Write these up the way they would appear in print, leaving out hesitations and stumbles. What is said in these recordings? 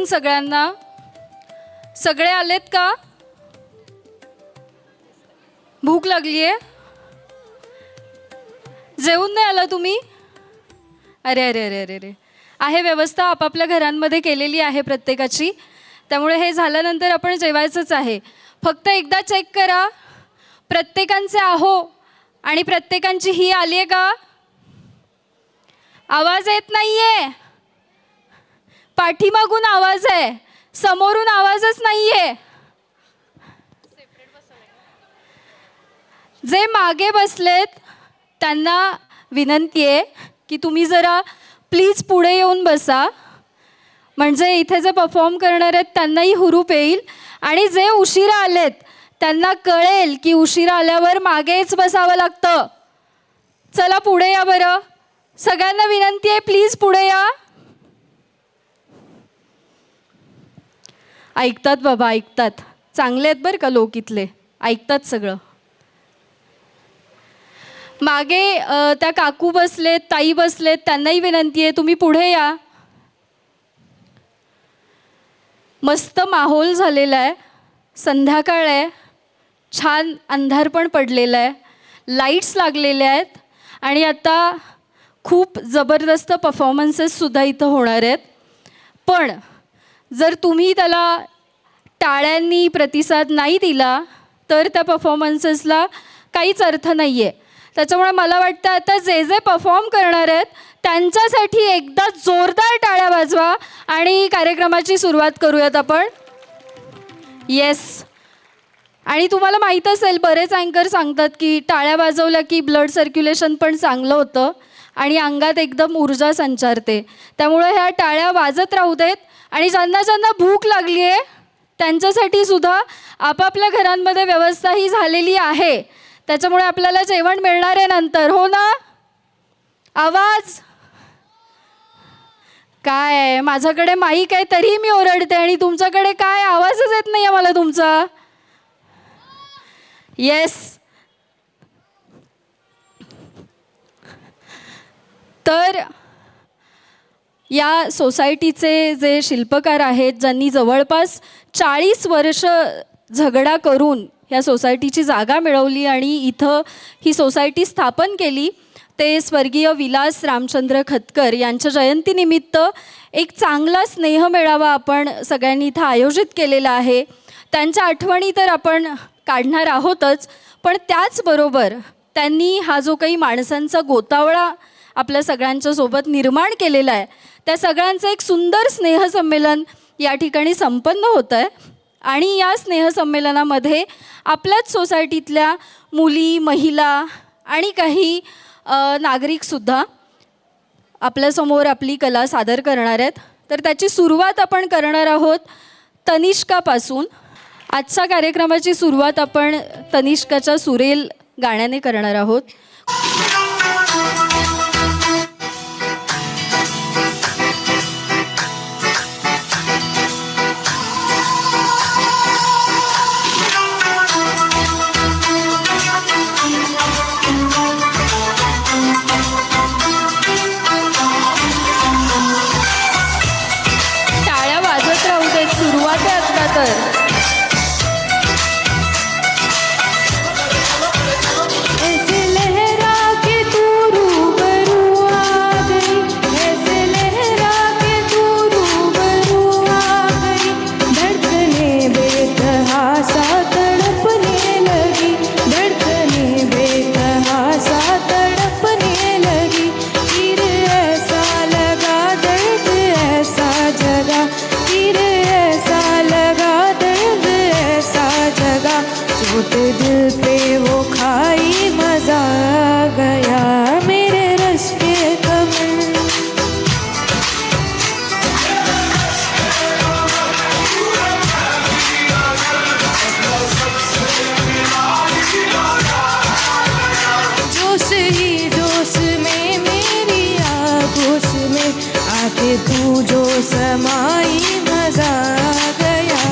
सगळ्यांना. सगळे आलेत का? भूक लागली आहे? जेवून नाही आला तुम्ही? अरे अरे अरे अरे अरे. आहे व्यवस्था आपापल्या घरांमध्ये केलेली आहे प्रत्येकाची, त्यामुळे हे झाल्यानंतर आपण जेवायचंच आहे. फक्त एकदा चेक करा प्रत्येकांचे आहो आणि प्रत्येकांची ही आली आहे का? आवाज येत नाही आहे. पाठीमागून आवाज आहे, समोरून आवाजच नाही आहे. जे मागे बसलेत त्यांना विनंती आहे की तुम्ही जरा प्लीज पुढे येऊन बसा, म्हणजे इथे जे परफॉर्म करणार आहेत त्यांनाही हुरूप येईल आणि जे उशिरा आलेत त्यांना कळेल की उशिरा आल्यावर मागेच बसावं लागतं. चला पुढे या बरं. सगळ्यांना विनंती आहे, प्लीज पुढे या. ऐकतात बाबा, ऐकतात. चांगले आहेत बरं का लोक इथले, ऐकतात सगळं. मागे त्या काकू बसलेत, ताई बसलेत, त्यांनाही विनंती आहे तुम्ही पुढे या. मस्त माहोल झालेला आहे. संध्याकाळ आहे, छान अंधार पण पडलेला आहे, लाईट्स लागलेले आहेत आणि आता खूप जबरदस्त परफॉर्मन्सेससुद्धा इथं होणार आहेत. पण जर तुम्ही त्याला टाळ्यांनी प्रतिसाद नाही दिला तर त्या परफॉर्मन्सेसला काहीच अर्थ नाही आहे. त्याच्यामुळे मला वाटतं आता जे जे परफॉर्म करणार आहेत त्यांच्यासाठी एकदा जोरदार टाळ्या वाजवा आणि कार्यक्रमाची सुरुवात करूयात आपण. येस. आणि तुम्हाला माहीत असेल बरेच अँकर सांगतात की टाळ्या वाजवल्या की ब्लड सर्क्युलेशन पण चांगलं होतं आणि अंगात एकदम ऊर्जा संचारते. त्यामुळे ह्या टाळ्या वाजत राहू देत. आणि ज्यांना ज्यांना भूक लागली आहे त्यांच्यासाठी सुद्धा आपापल्या घरांमध्ये व्यवस्था ही झालेली आहे, त्याच्यामुळे आपल्याला जेवण मिळणार आहे नंतर, हो ना? आवाज काय आहे? माझ्याकडे माईक आहे तरीही मी ओरडते आणि तुमच्याकडे काय आवाजच येत नाही आहे मला तुमचा. येस. तर या सोसायटीचे जे शिल्पकार आहेत ज्यांनी जवळपास 40 वर्ष झगडा करून ह्या सोसायटीची जागा मिळवली आणि इथं ही सोसायटी स्थापन केली, ते स्वर्गीय विलास रामचंद्र खतकर यांच्या जयंतीनिमित्त एक चांगला स्नेहमेळावा आपण सगळ्यांनी इथं आयोजित केलेला आहे. त्यांच्या आठवणी तर आपण काढणार आहोतच, पण त्याचबरोबर त्यांनी हा जो काही माणसांचा गोतावळा आपल्या सगळ्यांच्या सोबत निर्माण केलेला आहे त्या सगळ्यांचं एक सुंदर स्नेहसंमेलन या ठिकाणी संपन्न होतं आहे. आणि या स्नेहसंमेलनामध्ये आपल्याच सोसायटीतल्या मुली, महिला आणि काही नागरिकसुद्धा आपल्यासमोर आपली कला सादर करणार आहेत. तर त्याची सुरुवात आपण करणार आहोत तनिष्कापासून. आजच्या कार्यक्रमाची सुरुवात आपण तनिष्काच्या सुरेल गाण्याने करणार आहोत. टाळ्या वाजत राहू देत, सुरुवात आहे आता तर. दिल पे वो खाई मजा गया मेरे रश के कमर. जोश ही जोश में मेरी आगोश में आके तू जो समाई मजा गया.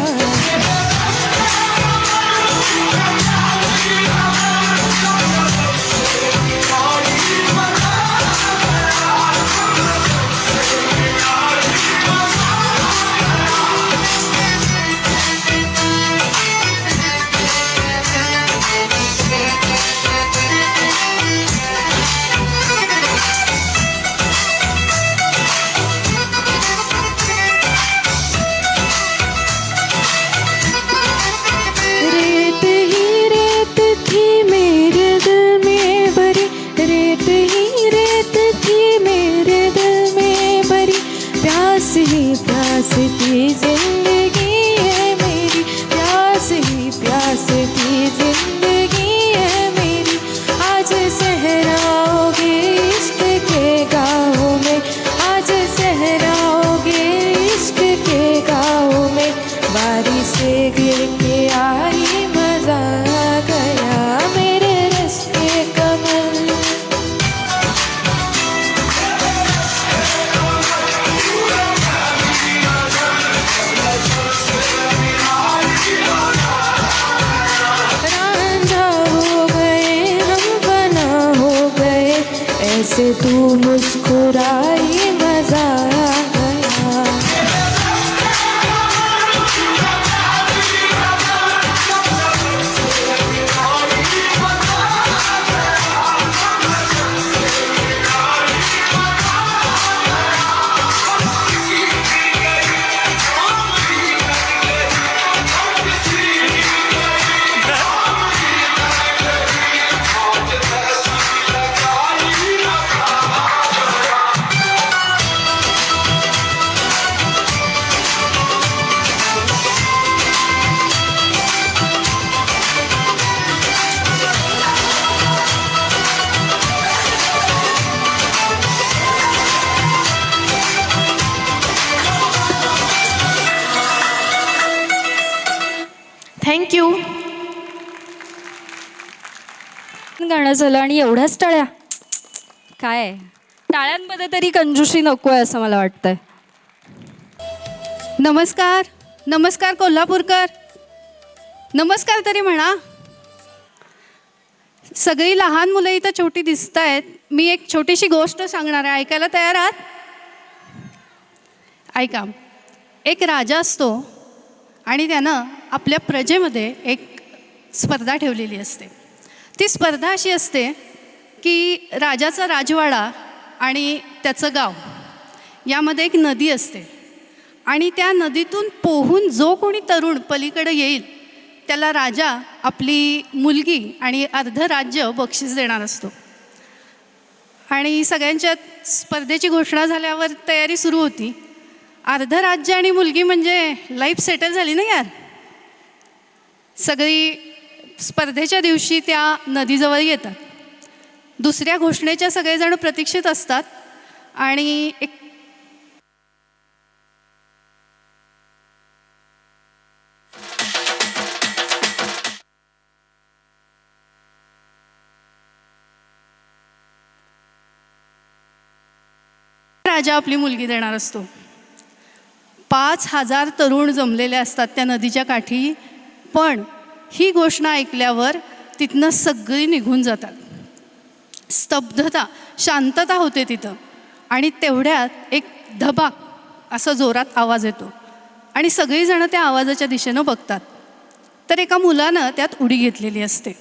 जैसे तू मुस्कुराई मजा आ गया। थँक्यू. गाणं झालं आणि एवढ्याच टाळ्या. काय टाळ्यांमध्ये तरी कंजूशी नको आहे असं मला वाटतंय. नमस्कार. नमस्कार कोल्हापूरकर. नमस्कार तरी म्हणा. सगळी लहान मुलं इथं छोटी दिसत आहेत. मी एक छोटीशी गोष्ट सांगणार आहे. ऐकायला तयार आहात? ऐका. एक राजा असतो आणि त्यानं आपल्या प्रजेमध्ये एक स्पर्धा ठेवलेली असते. ती स्पर्धा अशी असते की राजाचा राजवाडा आणि त्याचं गाव यामध्ये एक नदी असते आणि त्या नदीतून पोहून जो कोणी तरुण पलीकडे येईल त्याला राजा आपली मुलगी आणि अर्ध राज्य बक्षीस देणार असतो. आणि सगळ्यांच्या स्पर्धेची घोषणा झाल्यावर तयारी सुरू होती. अर्ध राज्य आणि मुलगी म्हणजे लाईफ सेटल झाली ना यार. सगळी स्पर्धेच्या दिवशी त्या नदीजवळ येतात. दुसऱ्या घोषणेच्या सगळेजण प्रतीक्षित असतात आणि एक राजा आपली मुलगी देणार असतो. 5,000 तरुण जमलेले असतात त्या नदीच्या काठी. पण ही घोषणा ऐकल्यावर तिथनं सगळी निघून जातात. स्तब्धता, शांतता होते तिथं. आणि तेवढ्यात एक धबाक असा जोरात आवाज येतो आणि सगळीजणं त्या आवाजाच्या दिशेनं बघतात. तर एका मुलानं त्यात उडी घेतलेली असते.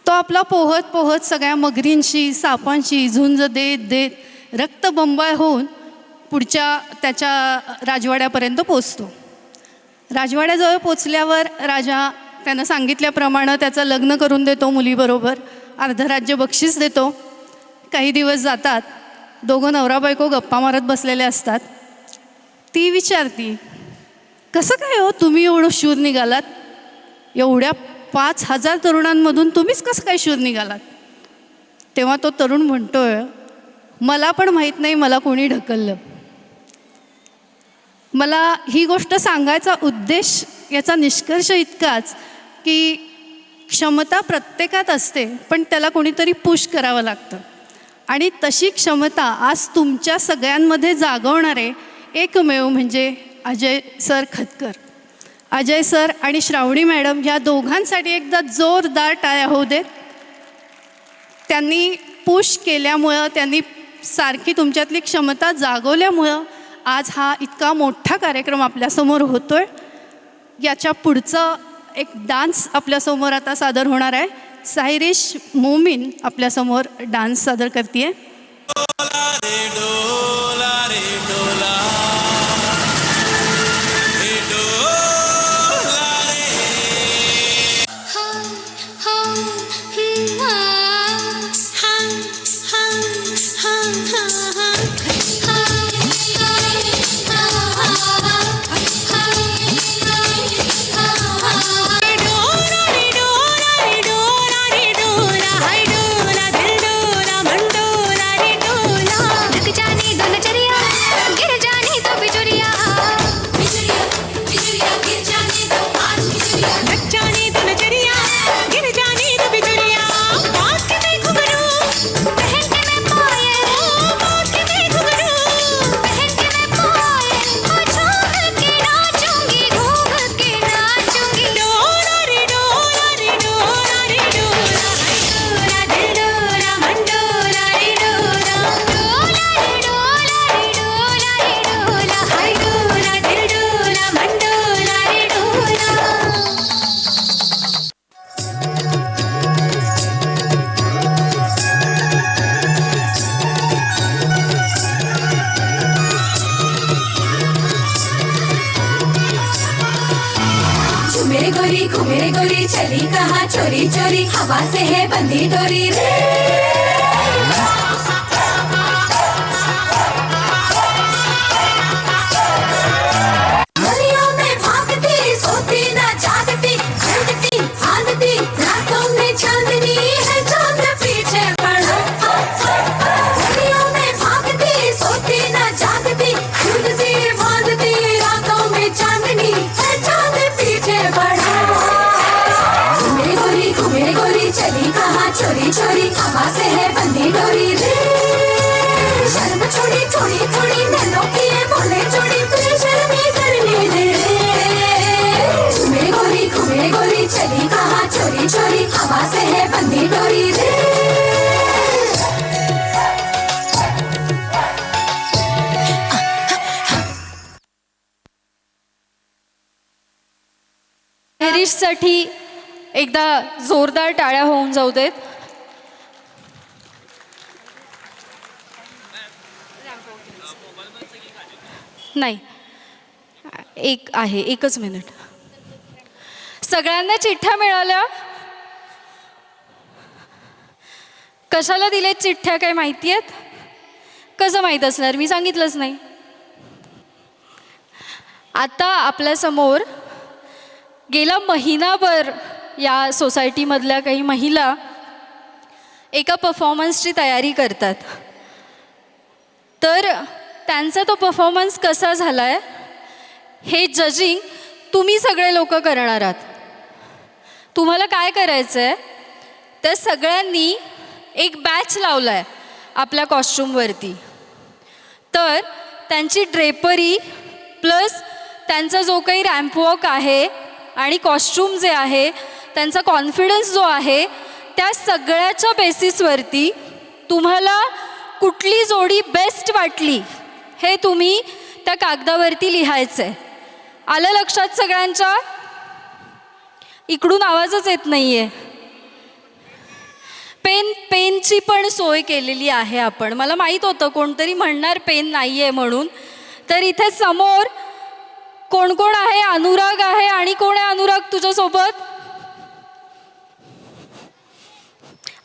तो आपला पोहत पोहत सगळ्या मगरींशी सापांशी झुंज देत देत रक्तबंबाळ होऊन पुढच्या त्याच्या राजवाड्यापर्यंत पोचतो. राजवाड्याजवळ पोचल्यावर राजा त्यानं सांगितल्याप्रमाणे त्याचं लग्न करून देतो मुलीबरोबर. अर्धराज्य बक्षीस देतो. काही दिवस जातात. दोघं नवरा बायको गप्पा मारत बसलेले असतात. ती विचारती, कसं काय हो तुम्ही एवढं शूर निघालात? एवढ्या 5,000 तरुणांमधून तुम्हीच कसं काय शूर निघालात? तेव्हा तो तरुण म्हणतोय, मला पण माहीत नाही मला कोणी ढकललं. मला ही गोष्ट सांगायचा उद्देश, याचा निष्कर्ष इतकाच की क्षमता प्रत्येकात असते पण त्याला कोणीतरी पुश करावं लागतं. आणि तशी क्षमता आज तुमच्या सगळ्यांमध्ये जागवणारे एकमेव म्हणजे अजय सर खतकर. अजय सर आणि श्रावणी मॅडम ह्या दोघांसाठी एकदा जोरदार टाळ्या होऊ देत. त्यांनी पुश केल्यामुळं, त्यांनी सारखी तुमच्यातली क्षमता जागवल्यामुळं आज हा इतका मोठा कार्यक्रम आपल्यासमोर होतोय. याच्या पुढचं एक डान्स आपल्यासमोर आता सादर होणार आहे. सायरिश मोमीन आपल्यासमोर डान्स सादर करते. घूमे गोरी चली कहाँ चोरी चोरी हवा से है बंधी डोरी रे गलियों में भागती सोती ना जागती खेलती भागती रातों में चांदनी है चांद पीछे पड़ा गलियों में भागती सोती ना जागती खेलती भागती रातों में चांदनी है चांद पीछे पड़ा घूमे गोरी चली कहाँ चोरी चोरी हवा से है बंधी डोरी रे शर्म छोड़ी थोड़ी थोड़ी नैनों की ये बोले जोड़ी तुझे शर्मी करने दे घूमे गोरी चली कहाँ चोरी चोरी हवा से है बंधी डोरी रे हरीशसाठी एकदा जोरदार टाळ्या होऊन जाऊ देत. नाही, एक आहे, एकच मिनिट. सगळ्यांना चिठ्ठ्या मिळाल्या. कशाला दिलेत चिठ्ठ्या काय माहिती आहेत? कसं माहीत असणार, मी सांगितलंच नाही. आता आपल्यासमोर गेला महिनाभर या सोसायटीमधल्या काही महिला एका परफॉर्मन्सची तयारी करतात. तर त्यांचा तो परफॉर्मन्स कसा झाला आहे हे जजिंग तुम्ही सगळे लोक करणार आहात. तुम्हाला काय करायचं आहे, त्या सगळ्यांनी एक बॅच लावला आहे आपल्या कॉस्ट्यूमवरती. तर त्यांची ड्रेपरी प्लस त्यांचा जो काही रॅम्पवॉक आहे आणि कॉस्ट्यूम जे आहे, त्यांचा कॉन्फिडन्स जो आहे, त्या सगळ्याच्या बेसिसवरती तुम्हाला कुठली जोडी बेस्ट वाटली हे तुम्ही त्या कागदावरती लिहायचं आहे. आलं लक्षात सगळ्यांच्या? इकडून आवाजच येत नाही आहे. पेनची पण सोय केलेली आहे आपण. मला माहीत होतं कोणतरी म्हणणार पेन नाही आहे म्हणून. तर इथे समोर कोण कोण आहे? अनुराग आहे. आणि कोण आहे अनुराग तुझ्यासोबत?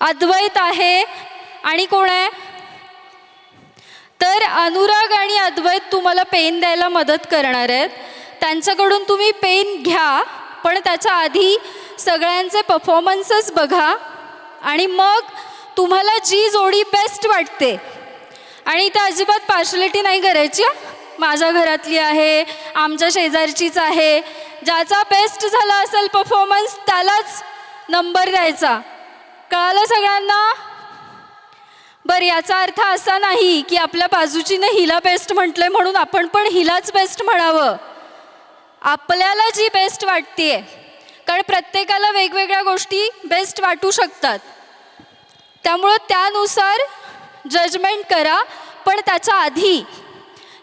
अद्वैत आहे. आणि कोण आहे? तर अनुराग आणि अद्वैत तुम्हाला पेन द्यायला मदत करणार आहेत. त्यांच्याकडून तुम्ही पेन घ्या, पण त्याच्या आधी सगळ्यांचे परफॉर्मन्सेस बघा आणि मग तुम्हाला जी जोडी बेस्ट वाटते, आणि त्या अजिबात पार्शलिटी नाही करायची. माझ्या घरातली आहे, आमच्या शेजारचीच आहे, ज्याचा बेस्ट झाला असेल परफॉर्मन्स त्यालाच नंबर द्यायचा. कळालं सगळ्यांना? बरं, याचा अर्थ असा नाही की आपल्या बाजूचीनं हिला बेस्ट म्हटलंय म्हणून आपण पण हिलाच बेस्ट म्हणावं. आपल्याला जी बेस्ट वाटते, कारण प्रत्येकाला वेगवेगळ्या गोष्टी बेस्ट वाटू शकतात, त्यामुळं त्यानुसार जजमेंट करा. पण त्याच्या आधी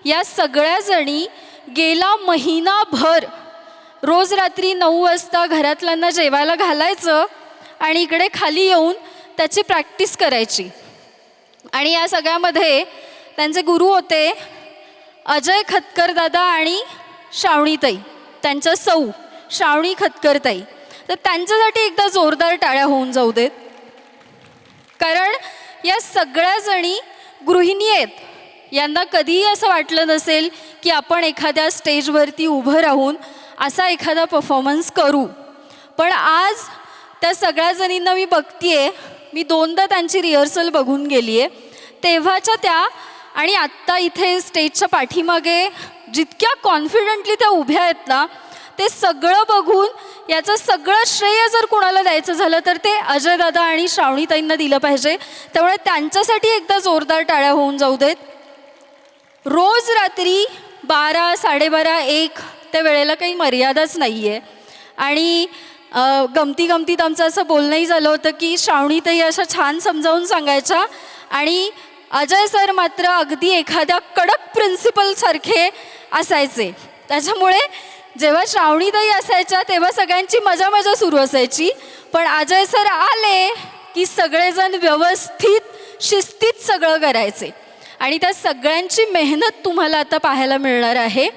या सगळ्याजणी गेला महिनाभर रोज रात्री 9 वाजता घरातल्यांना जेवायला घालायचं आणि इकडे खाली येऊन त्याची प्रॅक्टिस करायची. आणि या सगळ्यामध्ये त्यांचे गुरु होते अजय खतकर दादा आणि श्रावणीताई, त्यांच्या सौ श्रावणी खतकरताई. तर त्यांच्यासाठी एकदा जोरदार टाळ्या होऊन जाऊ देत. कारण या सगळ्याजणी गृहिणी आहेत. यांना कधीही असं वाटलं नसेल की आपण एखाद्या स्टेजवरती उभं राहून असा एखादा परफॉर्मन्स करू. पण आज त्या सगळ्याजणींना मी बघतीये, मी 2दा त्यांची रिहर्सल बघून गेली आहे. तेव्हाच्या त्या आणि आत्ता इथे स्टेजच्या पाठीमागे जितक्या कॉन्फिडंटली त्या उभ्या आहेत ना, ते सगळं बघून याचं सगळं श्रेय जर कुणाला द्यायचं झालं तर ते अजयदादा आणि श्रावणीताईंना दिलं पाहिजे. त्यामुळे त्यांच्यासाठी एकदा जोरदार टाळ्या होऊन जाऊ देत. रोज रात्री 12, 12:30, 1 त्या वेळेला काही मर्यादाच नाही आहे. आणि गमतीत आमचं असं बोलणंही झालं होतं की श्रावणीताई अशा छान समजावून सांगायच्या आणि अजय सर मात्र अगदी एखाद्या कडक प्रिन्सिपलसारखे असायचे. त्याच्यामुळे जेव्हा श्रावणीताई असायच्या तेव्हा सगळ्यांची मजा सुरू असायची. पण अजय सर आले की सगळेजण व्यवस्थित शिस्तीत सगळं करायचे. आणि त्या सगळ्यांची मेहनत तुम्हाला आता पाहायला मिळणार आहे.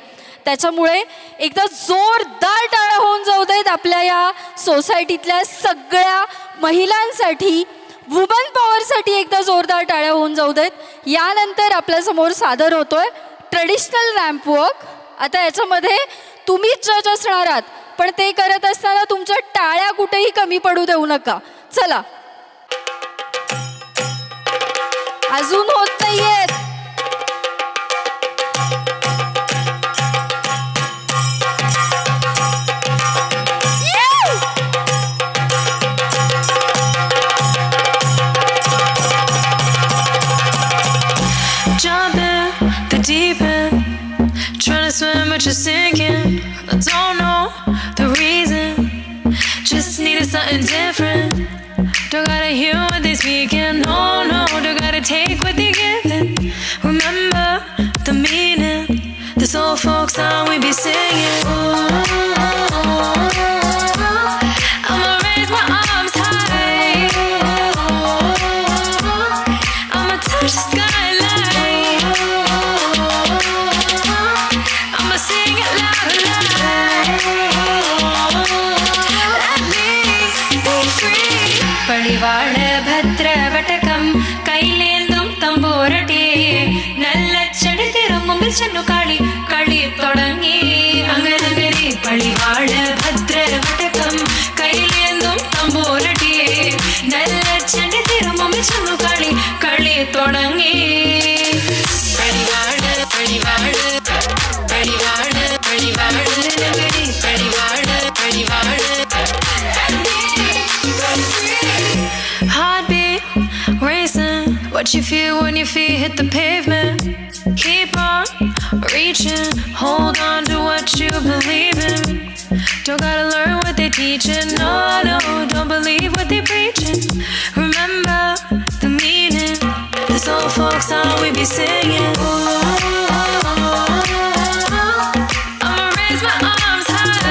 त्याच्यामुळे एकदा जोरदार टाळ्या होऊन जाऊ देत आपल्या या सोसायटीतल्या सगळ्या महिलांसाठी, वुमन पॉवरसाठी एकदा जोरदार टाळ्या होऊन जाऊ देत. यानंतर आपल्यासमोर सादर होतोय ट्रेडिशनल रॅम्प वॉक. आता याच्यामध्ये तुम्हीच जज असणार आहात, पण ते करत असताना तुमच्या टाळ्या कुठेही कमी पडू देऊ नका. चला, अजून होत नाहीयेत. Jump in the deep end, trying to swim but you're sinking. I don't know the reason, just needed something different. Don't gotta hear what they speaking, no, no. Don't gotta take what they giving. Remember the meaning, this old folk song we be singing. I'ma raise my arms high, I'ma touch the skyline, I'ma sing it loud and loud. Let me be free. പടിവാള ഭദ്രവടകം കൈലേന്തും തമ്പൂരട്ടെ, നല്ല ചെടിത്തിരും മുമ്പിൽ ചെന്നു കളി കളി തുടങ്ങി. അങ്ങനെ പടിവാള ഭദ്രവടകം കൈലേന്തും തമ്പൂരട്ടെ, നല്ല ചെടിത്തിരും മുമ്പിൽ ചെന്നു കളി കളി തുടങ്ങി. പടിവാള പടിവാള പടിവാള പടിവാള പടിവാള പടിവാള. Heartbeat racing, what you feel when your feet hit the pavement. Keep on reaching, hold on to what you believe in. Don't gotta learn what they're teaching, no, no. Don't believe what they're preaching. Remember the meaning, this old folk song we be singing. I'ma raise my arms high,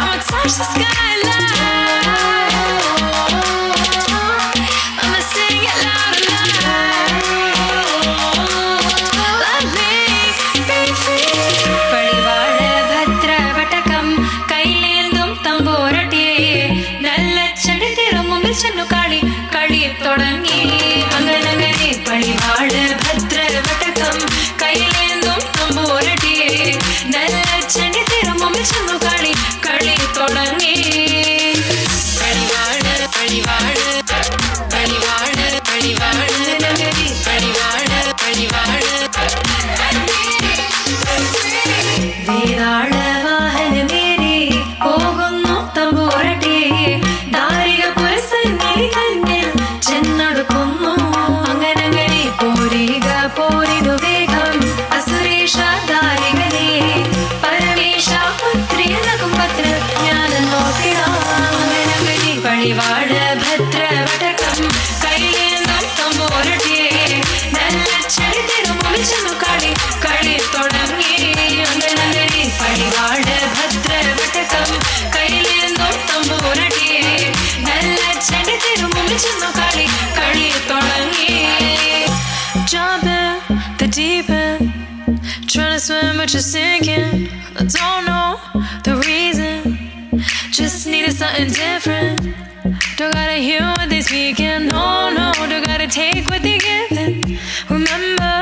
I'ma touch the skyline, I'ma sing it loud and loud. Let me be free. പടിവാള ഭദ്രവടകം കൈലേന്തും തമ്പൂരട്ടെ, നല്ല ചെടിത്തിരും മുമ്പിൽ ചെന്നു കളി കളി തുടങ്ങി. അങ്ങനെ പടിവാള ഭദ്രവടകം കൈലേന്തും തമ്പൂരട്ടെ, നല്ല ചെടിത്തിരും മുമ്പിൽ ചെന്നു കളി കളി തുടങ്ങി. പടിവാള പടിവാള പടിവാള പടിവാള പടിവാള പടിവാള. വേതാള വാഹനമേറി പോകുന്നു തമ്പൂരട്ടെ, ദാരിക പുരസന്നിധി തന്നിൽ ചെന്നടുക്കുന്നു. അങ്ങനെ പോരിക പോരിതു വേഗം അസുരേഷ ദാരികനെ, പരമേശ പുത്രിയനകും പത്ര ജ്ഞാന നോക്കിടാം. അങ്ങനെ പടിവാള ഭദ്രവടകം കൈലേന്തും തമ്പൂരട്ടെ, നല്ല ചെടിത്തിരും മുമ്പിൽ ചെന്നു കളി കളി തുടങ്ങി. അങ്ങനെ പടിവാള ഭദ്രവടകം കൈലേന്തും തമ്പൂരട്ടെ, നല്ല ചെടിത്തിരും മുമ്പിൽ ചെന്നു കളി കളി തുടങ്ങി. Jump in the deep end, trying to swim but you're sinking. I don't know the reason, just needed something different. Don't gotta hear what they speaking, no, no. Don't gotta take what they giving. Remember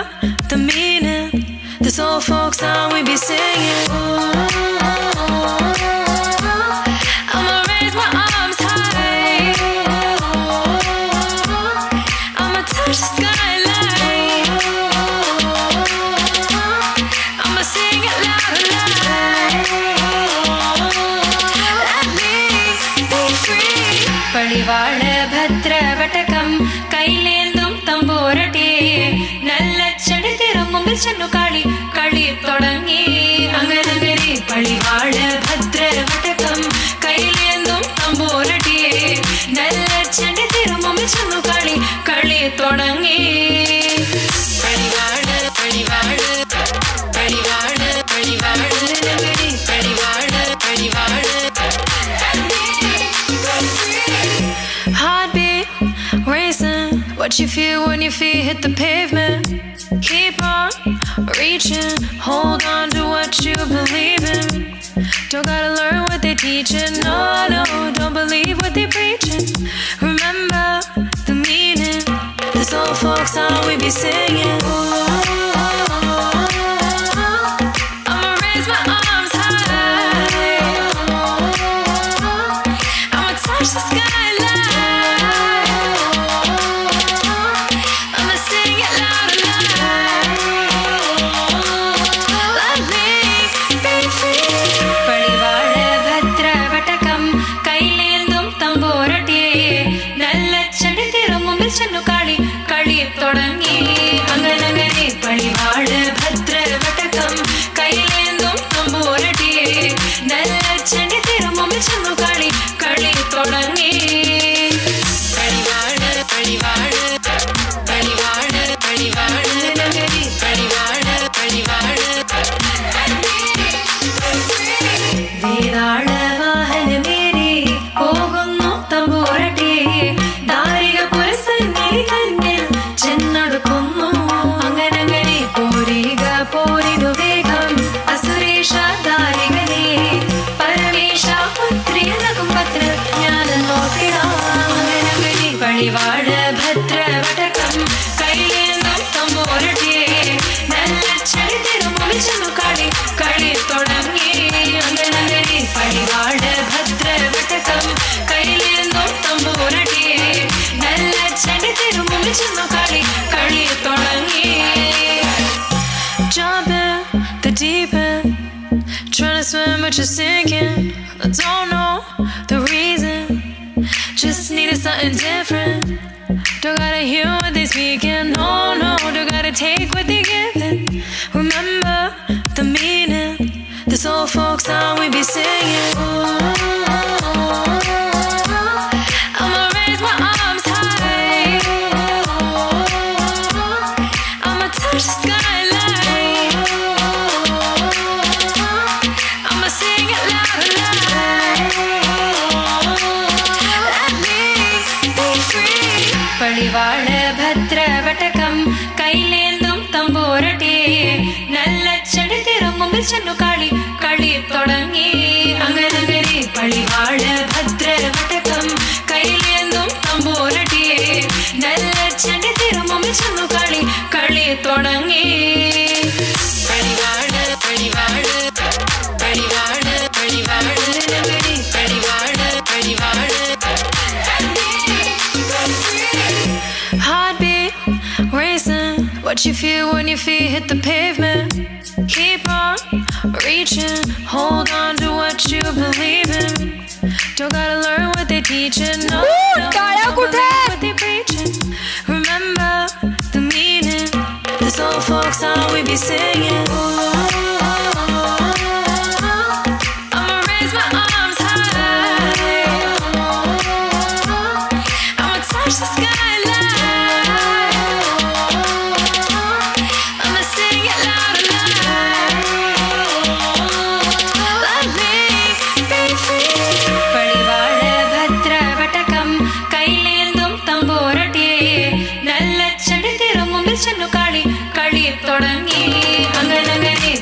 the meaning, this old folk song we be singing. I'ma raise my arms high, I'ma touch the skyline, I'ma sing it loud and loud. Let me be free. പടിവാള ഭദ്രവടകം കൈലേന്തും തമ്പൂരട്ടെ, നല്ല ചെടിത്തിരും മുമ്പിൽ ചെന്നു കളി കളി തുടങ്ങി. അങ്ങനെ പടിവാള ഭദ്രവടകം കൈലേന്തും തമ്പൂരട്ടെ, നല്ല ചെടിത്തിരും മുമ്പിൽ ചെന്നു കളി കളി തുടങ്ങി. പടിവാള പടിവാള പടിവാള പടിവാള പടിവാള പടിവാള. Heartbeat racing, what you feel when your feet hit the pavement. Keep on reaching. Hold on to what you believe in. Don't gotta learn what they teaching. No, no, don't believe what they preaching. Remember the meaning. This old folk song we be singing. I'ma raise my arms high. I'ma touch the skyline. I'ma sing it loud and loud. Let me be free. പടിവാള ഭദ്രവടകം കൈലേന്തും തമ്പൂരട്ടിയെ നല്ല ചടിതിരും മുമ്പിൽ ചെന്നു കളി തുടങ്ങി അങ്ങനെ പടിവാള ഭദ്രവടകം കൈലേന്തും തമ്പൂരട്ടിയെ നല്ല ചടിതിരും മുമ്പിൽ ചെന്നു കളി തുടങ്ങി പടിവാള പടിവാള പടിവാള പടിവാള നഗരി പടിവാള പടിവാള വേതാള വാഹനമേറി പോകുന്നു തമ്പൂരട്ടിയെ ദാരിക പുരസന്നിധി തന്നിൽ ചെന്നടുക്കുന്നു അങ്ങനെ പോരിക പോരിതു വേഗം അസുരേഷ ദാരികനെ പരമേശ പുത്രിയനകും പത്രജ്ഞാനം നോക്കിടാം അങ്ങനെ പടിവാള ഭദ്രവടകം കൈലേന്തും തമ്പൂരട്ടിയെ നല്ല ചടിതിരും മുമ്പിൽ ചെന്നു കളി തുടങ്ങി അങ്ങനെ പടിവാള ഭദ്രവടകം കൈലേന്തും തമ്പൂരട്ടിയെ നല്ല ചടിതിരും മുമ്പിൽ ചെന്നു കളി തുടങ്ങി Jump in the deep end, trying to swim but you're sinking. I don't know the reason, just needed something different. Don't gotta hear what they speaking, no, no, don't gotta take what they giving. Remember the meaning, this old folk song we be singing. I'ma raise my arms high. I'ma touch the skyline. I'ma sing it loud and loud. Let me be free. പടിവാള ഭദ്രവടകം കൈലേന്തും തമ്പൂരട്ടിയെ നല്ല ചടിതിരും മുമ്പിൽ ചെന്നു കളി തുടങ്ങി അങ്ങനെ പടിവാള ഭദ്രവടകം കൈലേന്തും തമ്പൂരട്ടിയെ നല്ല ചടിതിരും മുമ്പിൽ ചെന്നു കളി തുടങ്ങി പടിവാള പടിവാള പടിവാള പടിവാള നഗരി പടിവാള പടിവാള Heartbeat racing, what you feel when your feet hit the pavement. Keep on reaching, hold on to what you believe in. Don't gotta learn what they teaching, no, no, काळ्या don't कुठे? believe what they preaching. Remember the meaning, this old folk song we be singing. I'ma raise my arms high. I'ma touch the skyline. I'ma sing it loud and loud. Let me be free. പടിവാള ഭദ്രവടകം കൈലേന്തും തമ്പൂരട്ടിയെ നല്ല ചടിതിരും മുമ്പിൽ ചെന്നു കളി തുടങ്ങി അങ്ങനെ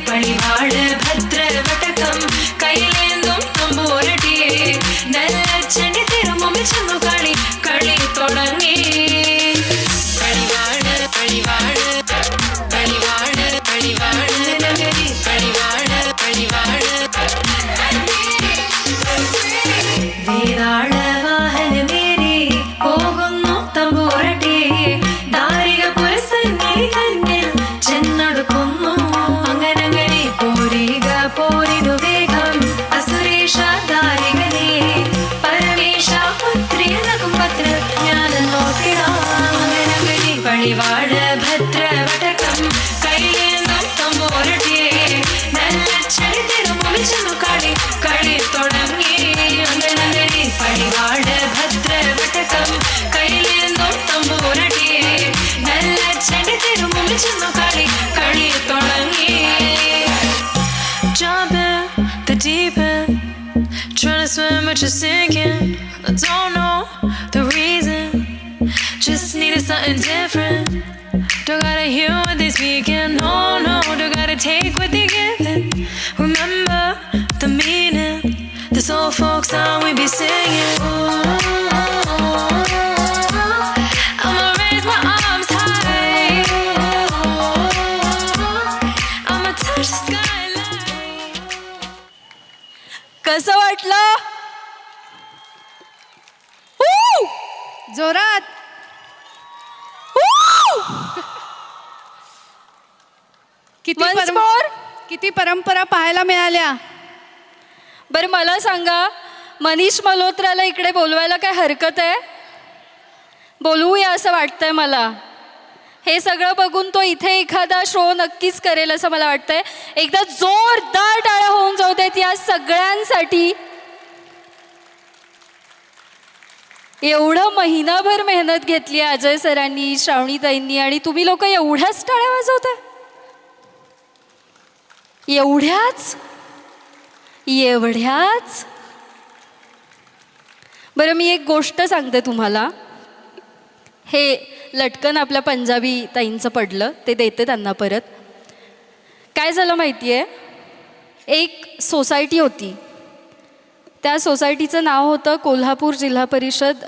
പടിവാള ഭദ്രവടകം കൈലേന്തും തമ്പൂരട്ടിയെ നല്ല ചടിതിരും മുമ്പിൽ ചെന്നു കളി തുടങ്ങി പടിവാള പടിവാള പടിവാള പടിവാള നഗരി പടിവാള പടിവാള വേതാള വാഹനമേറി പോകുന്നു തമ്പൂരട്ടിയെ ദാരിക പുരസന്നിധി തന്നിൽ ചെന്നടുക്കുന്നു അങ്ങനെ പോരിക പോരിതു വേഗം അസുരേഷ ദാരികനെ പരമേശ പുത്രിയനകും പത്രജ്ഞാനം നോക്കിടാം അങ്ങനെ പടിവാള ഭദ്രവടകം കൈലേന്തും തമ്പൂരട്ടിയെ നല്ല ചടിതിരും മുമ്പിൽ ചെന്നു കളി തുടങ്ങി അങ്ങനെ പടിവാള ഭദ്രവടകം കൈലേന്തും തമ്പൂരട്ടിയെ നല്ല ചടിതിരും മുമ്പിൽ ചെന്നു കളി തുടങ്ങി Jump in the deep end, trying to swim but you're sinking. I don't know the reason, just needed something different. Don't gotta hear what they speaking. No, no, don't gotta take what they giving. Remember the meaning. This old folk song we be singing. I'ma raise my arms high. I'ma touch the skyline. कसं वाटलं? जोरात. किती Once more. किती परंपरा पाहायला मिळाल्या. बरं मला सांगा, मनीष मल्होत्राला इकडे बोलवायला काय हरकत आहे? बोलवूया असं वाटतंय मला. हे सगळं बघून तो इथे एखादा शो नक्कीच करेल असं मला वाटतंय. एकदा जोरदार टाळ्या होऊन जाऊ देत या सगळ्यांसाठी. एवढं महिनाभर मेहनत घेतली आहे अजय सरांनी, श्रावणीताईंनी, आणि तुम्ही लोक एवढ्याच टाळ्या वाजवताय? एवढ्याच? बरं मी एक गोष्ट सांगते तुम्हाला. हे लटकन आपल्या पंजाबी ताईंचं पडलं, ते देते त्यांना परत. काय झालं माहिती आहे, एक सोसायटी होती. त्या सोसायटीचं नाव होतं कोल्हापूर जिल्हा परिषद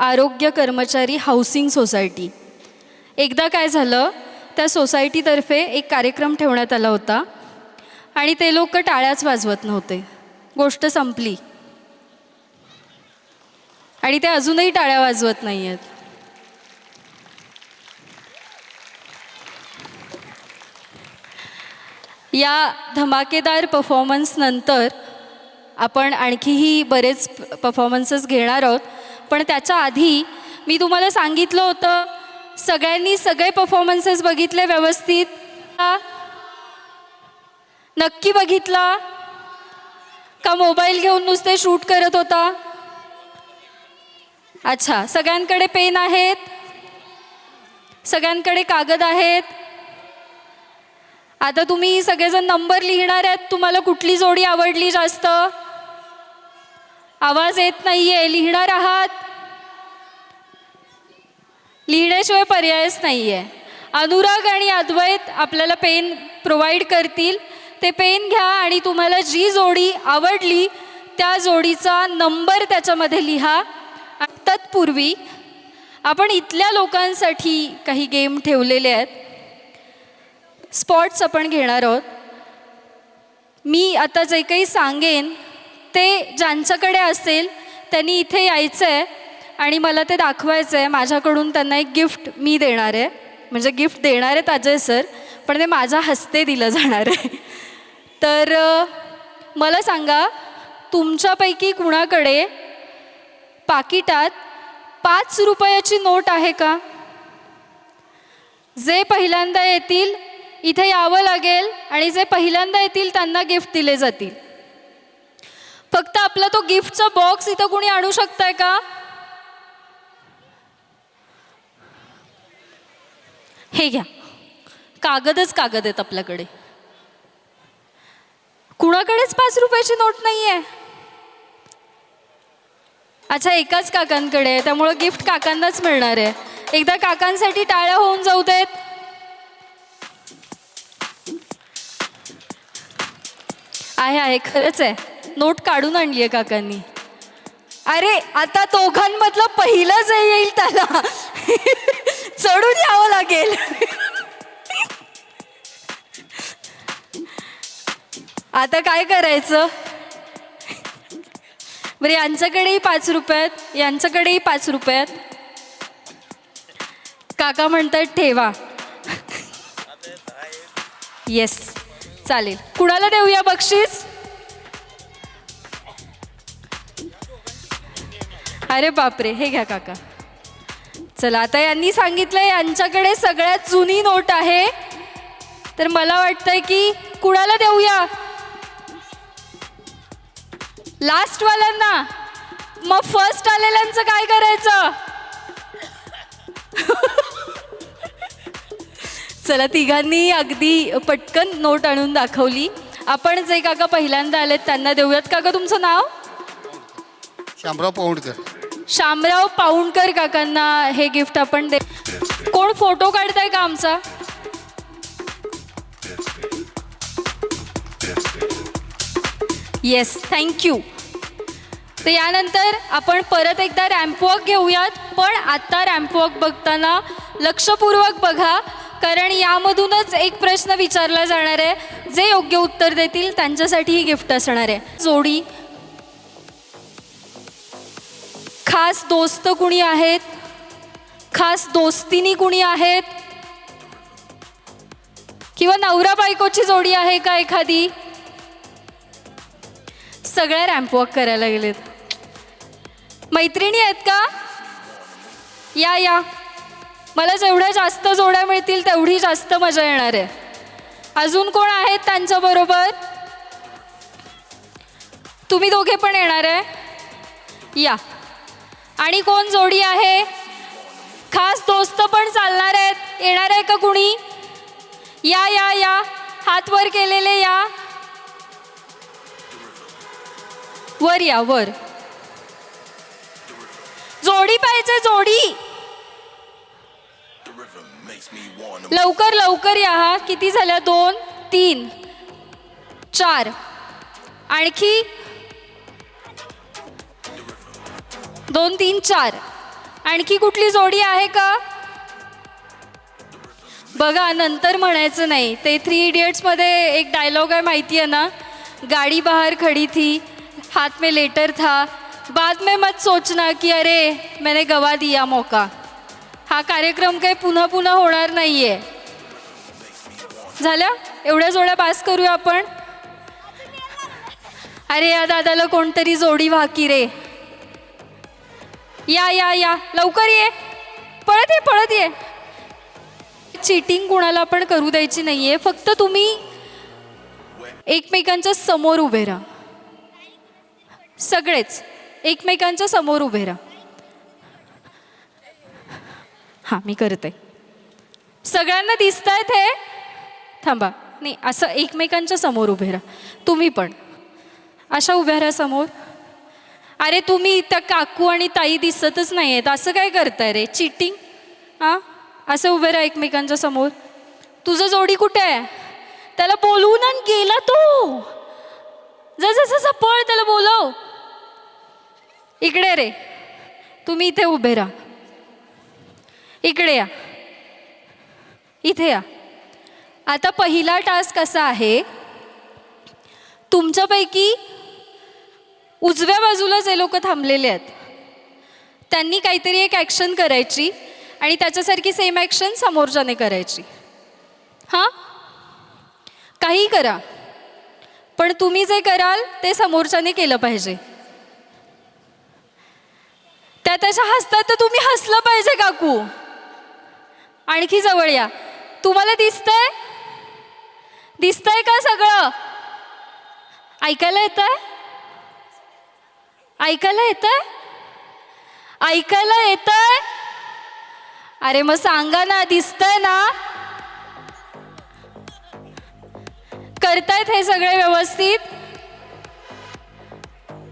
आरोग्य कर्मचारी हाऊसिंग सोसायटी. एकदा काय झालं, त्या सोसायटीतर्फे एक कार्यक्रम ठेवण्यात आला होता आणि ते लोक टाळ्याच वाजवत नव्हते. गोष्ट संपली आणि ते अजूनही टाळ्या वाजवत नाही आहेत. या धमाकेदार परफॉर्मन्सनंतर आपण आणखीही बरेच परफॉर्मन्सेस घेणार आहोत. पण त्याच्या आधी मी तुम्हाला सांगितलं होतं, सगळ्यांनी सगळे परफॉर्मन्सेस बघितले व्यवस्थित? नक्की बघितला का मोबाईल घेऊन नुसते शूट करत होता? अच्छा, सगळ्यांकडे पेन आहेत, सगळ्यांकडे कागद आहेत. आता तुम्ही सगळेजण नंबर लिहिणार आहेत. तुम्हाला कुठली जोडी आवडली जास्त? आवाज येत नाहीये. लिहिणार आहात? लिहिण्याशिवाय पर्यायच नाहीये. अनुराग आणि अद्वैत आपल्याला पेन प्रोव्हाइड करतील. ते पेन घ्या आणि तुम्हाला जी जोडी आवडली त्या जोडीचा नंबर त्याच्यामध्ये लिहा. तत्पूर्वी आपण इथल्या लोकांसाठी काही गेम ठेवलेले आहेत. स्पॉट्स आपण घेणार आहोत. मी आता जे काही सांगेन ते ज्यांच्याकडे असेल त्यांनी इथे यायचं आहे आणि मला ते दाखवायचं आहे. माझ्याकडून त्यांना एक गिफ्ट मी देणार आहे. म्हणजे गिफ्ट देणार आहेत अजय सर, पण ते माझ्या हस्ते दिलं जाणार आहे. तर मला सांगा, तुमच्यापैकी कुणाकडे पाकिटात 5 रुपयाची नोट आहे का? जे पहिल्यांदा येतील इथे यावं लागेल आणि जे पहिल्यांदा येतील त्यांना गिफ्ट दिले जातील. फक्त आपला तो गिफ्टचा बॉक्स इथं कुणी आणू शकताय का? हे घ्या, कागदच कागद आहेत आपल्याकडे. कुणाकडेच 5 रुपयाची नोट नाही आहे? अच्छा, एकाच काकांकडे आहे, त्यामुळं गिफ्ट काकांनाच मिळणार आहे. एकदा काकांसाठी टाळ्या होऊन जाऊ देत. आहे, खरंच आहे. नोट काढून आणली आहे काकांनी. अरे, आता दोघांमधलं पहिलं जे येईल त्याला चढून यावं लागेल. आता काय करायचं? बरं, यांच्याकडेही 5 रुपये आहेत, यांच्याकडेही 5 रुपये आहेत. काका म्हणतात ठेवा. येस, चालेल. कुणाला देऊया बक्षीस? अरे बापरे, हे घ्या काका. चला, आता यांनी सांगितलं यांच्याकडे सगळ्यात जुनी नोट आहे, तर मला वाटतंय की कुणाला देऊया? लास्टवाल्यांना. मग फर्स्ट आलेल्यांचं काय करायचं? चला, तिघांनी अगदी पटकन नोट आणून दाखवली. आपण जे काका पहिल्यांदा आलेत त्यांना देऊयात. काका, तुमचं नाव? शामराव पौंडकर. शामराव पाऊणकर काकांना हे गिफ्ट आपण दे. कोण फोटो काढताय का आमचा? Yes, thank you. तर यानंतर आपण परत एकदा रॅम्प वॉक घेऊयात, पण आता रॅम्प वॉक बघताना लक्षपूर्वक बघा, कारण यामधूनच एक प्रश्न विचारला जाणार आहे. जे योग्य उत्तर देतील त्यांच्यासाठी ही गिफ्ट असणार आहे. जोडी, खास दोस्त कुणी आहेत? खास दोस्तिनी कुणी आहेत? किंवा नवरा बायकोची जोडी आहे का एखादी? सगळ्या रॅम्प वॉक करायला गेलेत. मैत्रिणी आहेत का? या या. मला जेवढ्या जास्त जोड्या मिळतील तेवढी जास्त मजा येणार आहे. अजून कोण आहेत त्यांच्याबरोबर? तुम्ही दोघे पण येणार आहे? या. आणि कोण जोडी आहे? खास दोस्त पण चालणार आहेत, येणार आहे का कुणी? या या या, हात वर केलेले या. वर या, वर. जोडी पाहिजे, जोडी. लवकर लवकर या. हा, किती झाल्या? 2, 3, 4. आणखी 2, 3, 4. आणखी कुठली जोडी आहे का? बघा, नंतर म्हणायचं नाही. ते 3 इडियट्समध्ये एक डायलॉग आहे, माहिती आहे ना? गाडी बाहर खड़ी थी, हाथ में लेटर था, बाद में मत सोचना कि अरे मैंने गवा दिया मौका. हा कार्यक्रम काही पुन्हा पुन्हा होणार नाही आहे. झाल्या? एवढ्या जोड्या पास करूया आपण. अरे या दादाला कोणतरी जोडी वाकी रे. या या या, लवकर ये. पळत ये, पळत ये. चीटिंग कुणाला आपण करू द्यायची नाही आहे. फक्त तुम्ही एकमेकांच्या समोर उभे राहा. सगळेच एकमेकांच्या समोर उभे राहा. हां, मी करते. सगळ्यांना दिसतायत हे? थांबा. नाही, असं एकमेकांच्या समोर उभे राहा. तुम्ही पण अशा उभ्या राहा समोर. अरे तुम्ही त्या काकू आणि ताई दिसतच नाही आहेत, असं काय करताय रे? चीटिंग. हां, असं उभे राहा एकमेकांच्या समोर. तुझं जोडी कुठे आहे? त्याला बोलवून आण. गेला तो. जसं पळ, त्याला बोलव. इकडे रे, तुम्ही इथे उभे राहा. इकडे या, इथे या. आता पहिला टास्क असा आहे, तुमच्यापैकी उजव्या बाजूला जे लोक थांबलेले आहेत त्यांनी काहीतरी एक ॲक्शन करायची आणि त्याच्यासारखी सेम ॲक्शन समोरच्याने करायची. हां, काही करा, पण तुम्ही जे कराल ते समोरच्याने केलं पाहिजे. त्याच्या हसतात तर तुम्ही हसलं पाहिजे काकू. आणखी जवळ या. तुम्हाला दिसतंय? दिसतंय का सगळं? ऐकायला येतंय? ऐकायला येतंय? ऐकायला येतंय? अरे मग सांगा ना, दिसतंय ना? करतायत हे सगळे व्यवस्थित?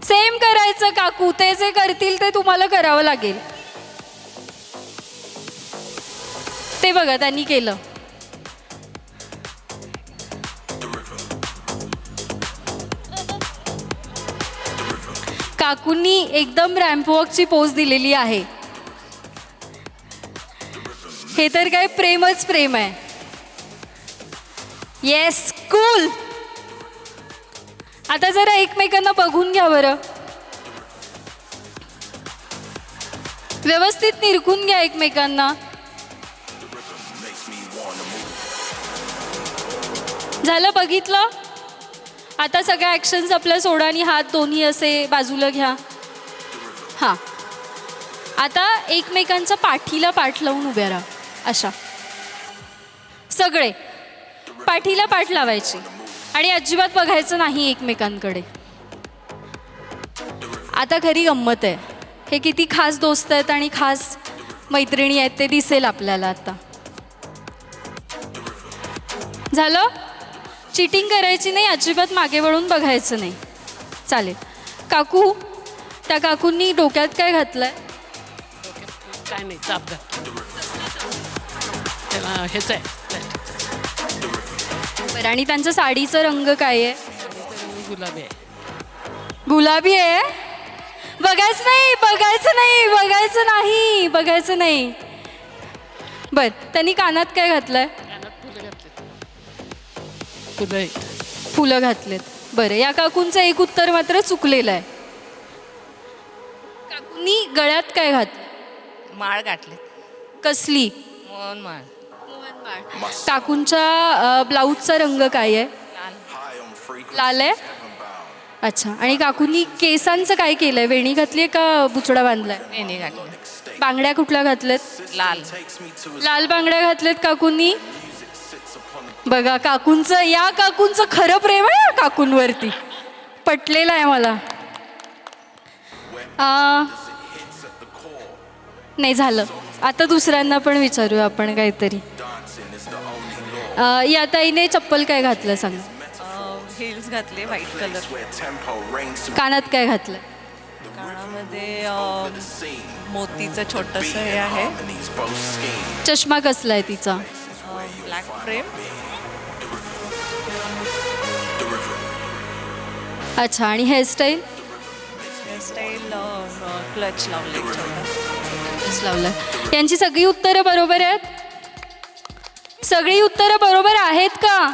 सेम करायचं काकू. ते जे करतील ते तुम्हाला करावं लागेल. ते बघा, त्यांनी केलं. काकूंनी एकदम रॅम्प वॉकची पोज दिलेली आहे. हे तर काय प्रेमच प्रेम आहे. Yes, cool. आता जरा एकमेकांना बघून घ्या बरं. व्यवस्थित निरखून घ्या एकमेकांना. झालं, बघितलं? आता सगळ्या ॲक्शन्स आपल्या सोडा आणि हात दोन्ही असे बाजूला घ्या. हां, आता एकमेकांच्या पाठीला पाठ लावून उभ्या राहा. अशा सगळे पाठीला पाठ लावायची आणि अजिबात बघायचं नाही एकमेकांकडे. आता खरी गंमत आहे. हे किती खास दोस्त आहेत आणि खास मैत्रिणी आहेत ते दिसेल आपल्याला आता. झालं? चीटिंग करायची नाही, अजिबात मागे वळून बघायचं नाही. चालेल काकू, त्या काकूंनी डोक्यात काय घातलंय? काय नाही चाप घात त्याला हेच आहे बरं, आणि त्यांच्या साडीचा रंग काय आहे? गुलाबी आहे. गुलाबी आहे. बघायचं नाही, बघायचं नाही, बघायचं नाही, बघायचं नाही. बर, त्यांनी कानात काय घातलंय? कानात फुलं घातलेत. फुलं आहेत. फुलं घातलेत. बरं, या काकूंचं एक उत्तर मात्र चुकलेलं आहे. काकूंनी गळ्यात काय घातलं? माळ गाठले. कसली? मोहन माळ. काकूंच्या ब्लाऊजचा रंग काय आहे? लाल आहे. अच्छा, आणि काकूंनी केसांचं काय केलंय? वेणी घातली का बुचडा बांधलाय? वेणी गाठले. बांगड्या कुठल्या घातल्यात? लाल. लाल बांगड्या घातल्यात काकूंनी. बघा, या काकूंचं खरं प्रेम आहे या काकूंवरती. पटलेलं आहे मला. नाही झालं, आता दुसऱ्यांना पण विचारूया आपण काहीतरी. या ताईने चप्पल काय घातलं सांगा? हिल्स घातले व्हाईट कलर. कानात काय घातलं? कानामध्ये मोतीचं छोटंसं हे आहे. चष्मा कसला आहे तिचा? Black frame. अच्छा, आणि हेअरस्टाईल? हेअरस्टाईल क्लच लावले छोटा. लावलं. यांची सगळी उत्तरं बरोबर आहेत? सगळी उत्तरं बरोबर आहेत का?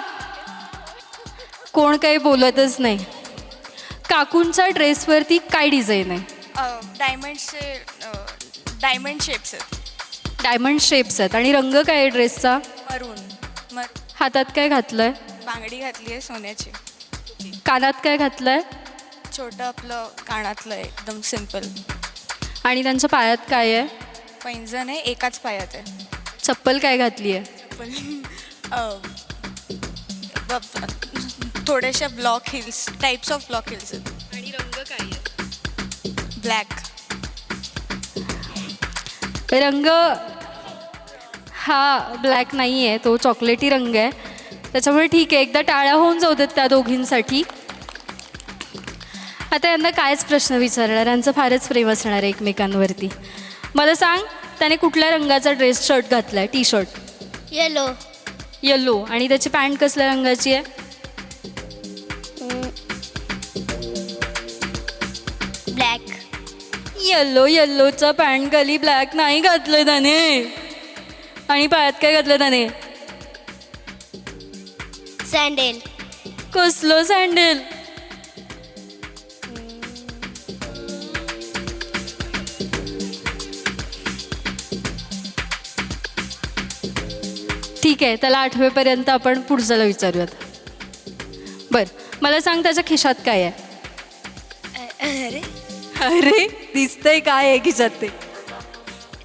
कोण काही बोलतच नाही. काकूंच्या ड्रेसवरती काय डिझाईन आहे? डायमंड शेप्स आहेत. डायमंड शेप्स आहेत. आणि रंग काय आहे ड्रेसचा? मरून. हातात काय घातलंय? बांगडी घातली आहे सोन्याची. कानात काय घातलंय? छोटं आपलं कानातलं आहे, एकदम सिम्पल. आणि त्यांच्या पायात काय आहे? पैंजण आहे, एकाच पायात आहे. चप्पल काय घातली आहे? थोड्याशा block hills, types of block hills आहेत. आणि रंग काय आहे? ब्लॅक. रंग हा ब्लॅक नाही आहे, तो चॉकलेटी रंग आहे. त्याच्यामुळे ठीक आहे, एकदा टाळ्या होऊन जाऊ देत त्या दोघींसाठी. आता यांना कायच प्रश्न विचारणार, यांचं फारच प्रेम असणार आहे एकमेकांवरती. मला सांग, त्याने कुठल्या रंगाचा शर्ट घातला आहे? T shirt yellow. येलो. आणि त्याची पॅन्ट कसल्या रंगाची आहे? ब्लॅक. येल्लोचा पॅन्ट खाली ब्लॅक नाही घातलं त्याने. आणि पायात काय घातलं त्याने? सँडेल. कसलं सँडेल? ठीक आहे, त्याला 8वीपर्यंत आपण पुढच्याला विचारूयात. बरं, मला सांग, त्याच्या खिशात काय आहे? अरे, अरे, दिसतंय काय आहे खिशात ते?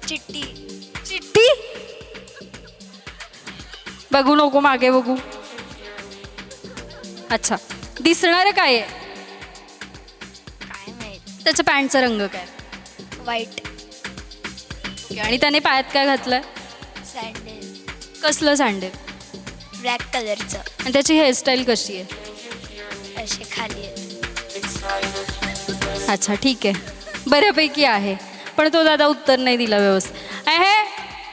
चिट्टी. चिठ्ठी? बघू नको, मागे बघू. अच्छा, दिसणारं काय आहे? काय माहित. त्याच्या पॅन्टचा रंग काय? व्हाईट. ओके, आणि त्याने पायात काय घातलंय? सँडेल. कसलं सँडेल? ब्लॅक कलरचं. आणि त्याची हेअरस्टाईल कशी आहे? असे खाली आहेत. अच्छा, ठीक आहे, बऱ्यापैकी आहे. पण तो दादा उत्तर नाही दिला व्यवस्थित. आहे,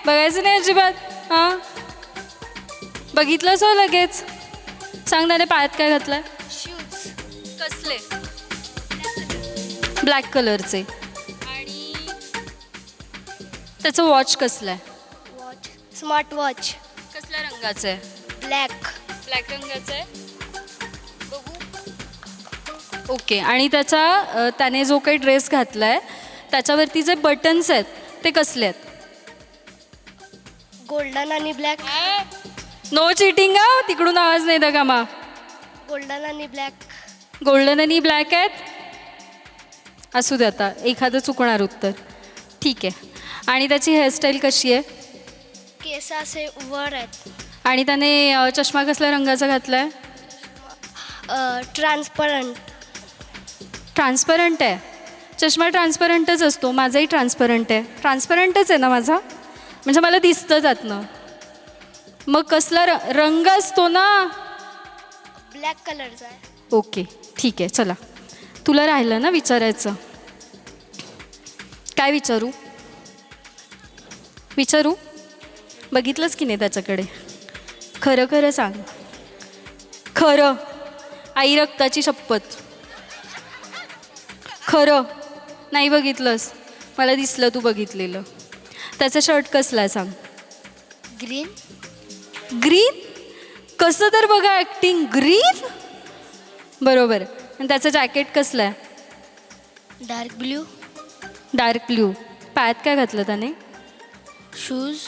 बघायचं नाही अजिबात. हां, बघितलंच हो लगेच. सांग, त्याने पायात काय घातलंय? शूज. कसले? ब्लॅक कलरचे. आणि त्याचं वॉच कसलं आहे? वॉच. Smart watch. कसल्या रंगाचं आहे? ब्लॅक. ब्लॅक रंगाचं आहे. ओके, आणि त्याने जो काही ड्रेस घातला आहे त्याच्यावरती जे बटन्स आहेत ते कसले आहेत? गोल्डन आणि ब्लॅक. नो चिटिंग हा, तिकडून आवाज नाही दा कामा. गोल्डन आणि ब्लॅक. गोल्डन आणि ब्लॅक आहेत. असू दे, आता एखादं चुकणार उत्तर. ठीक आहे. आणि त्याची हेअरस्टाईल कशी आहे? केस असे वर आहेत. आणि त्याने चष्मा कसल्या रंगाचा घातला आहे? ट्रान्सपरंट. ट्रान्सपरंट आहे. चष्मा ट्रान्सपरंटच असतो. माझाही ट्रान्सपरंट आहे. ट्रान्सपरंटच आहे ना माझा, म्हणजे मला दिसतं त्यातनं. मग कसला रंग असतो ना? ब्लॅक कलरचा आहे. ओके, ठीक आहे. चला, तुला राहिलं ना विचारायचं. काय विचारू विचारू बघितलंच की नाही त्याच्याकडे? खरं खरं सांग, खरं, आई रक्ताची शपथ, खरं नाही बघितलंस? मला दिसलं तू बघितलेलं. त्याचा शर्ट कसला आहे सांग? ग्रीन. ग्रीन? कसं तर बघा ॲक्टिंग, ग्रीन बरोबर. आणि त्याचं जॅकेट कसलं आहे? Dark blue. Dark blue. पायात काय घातलं त्याने? शूज.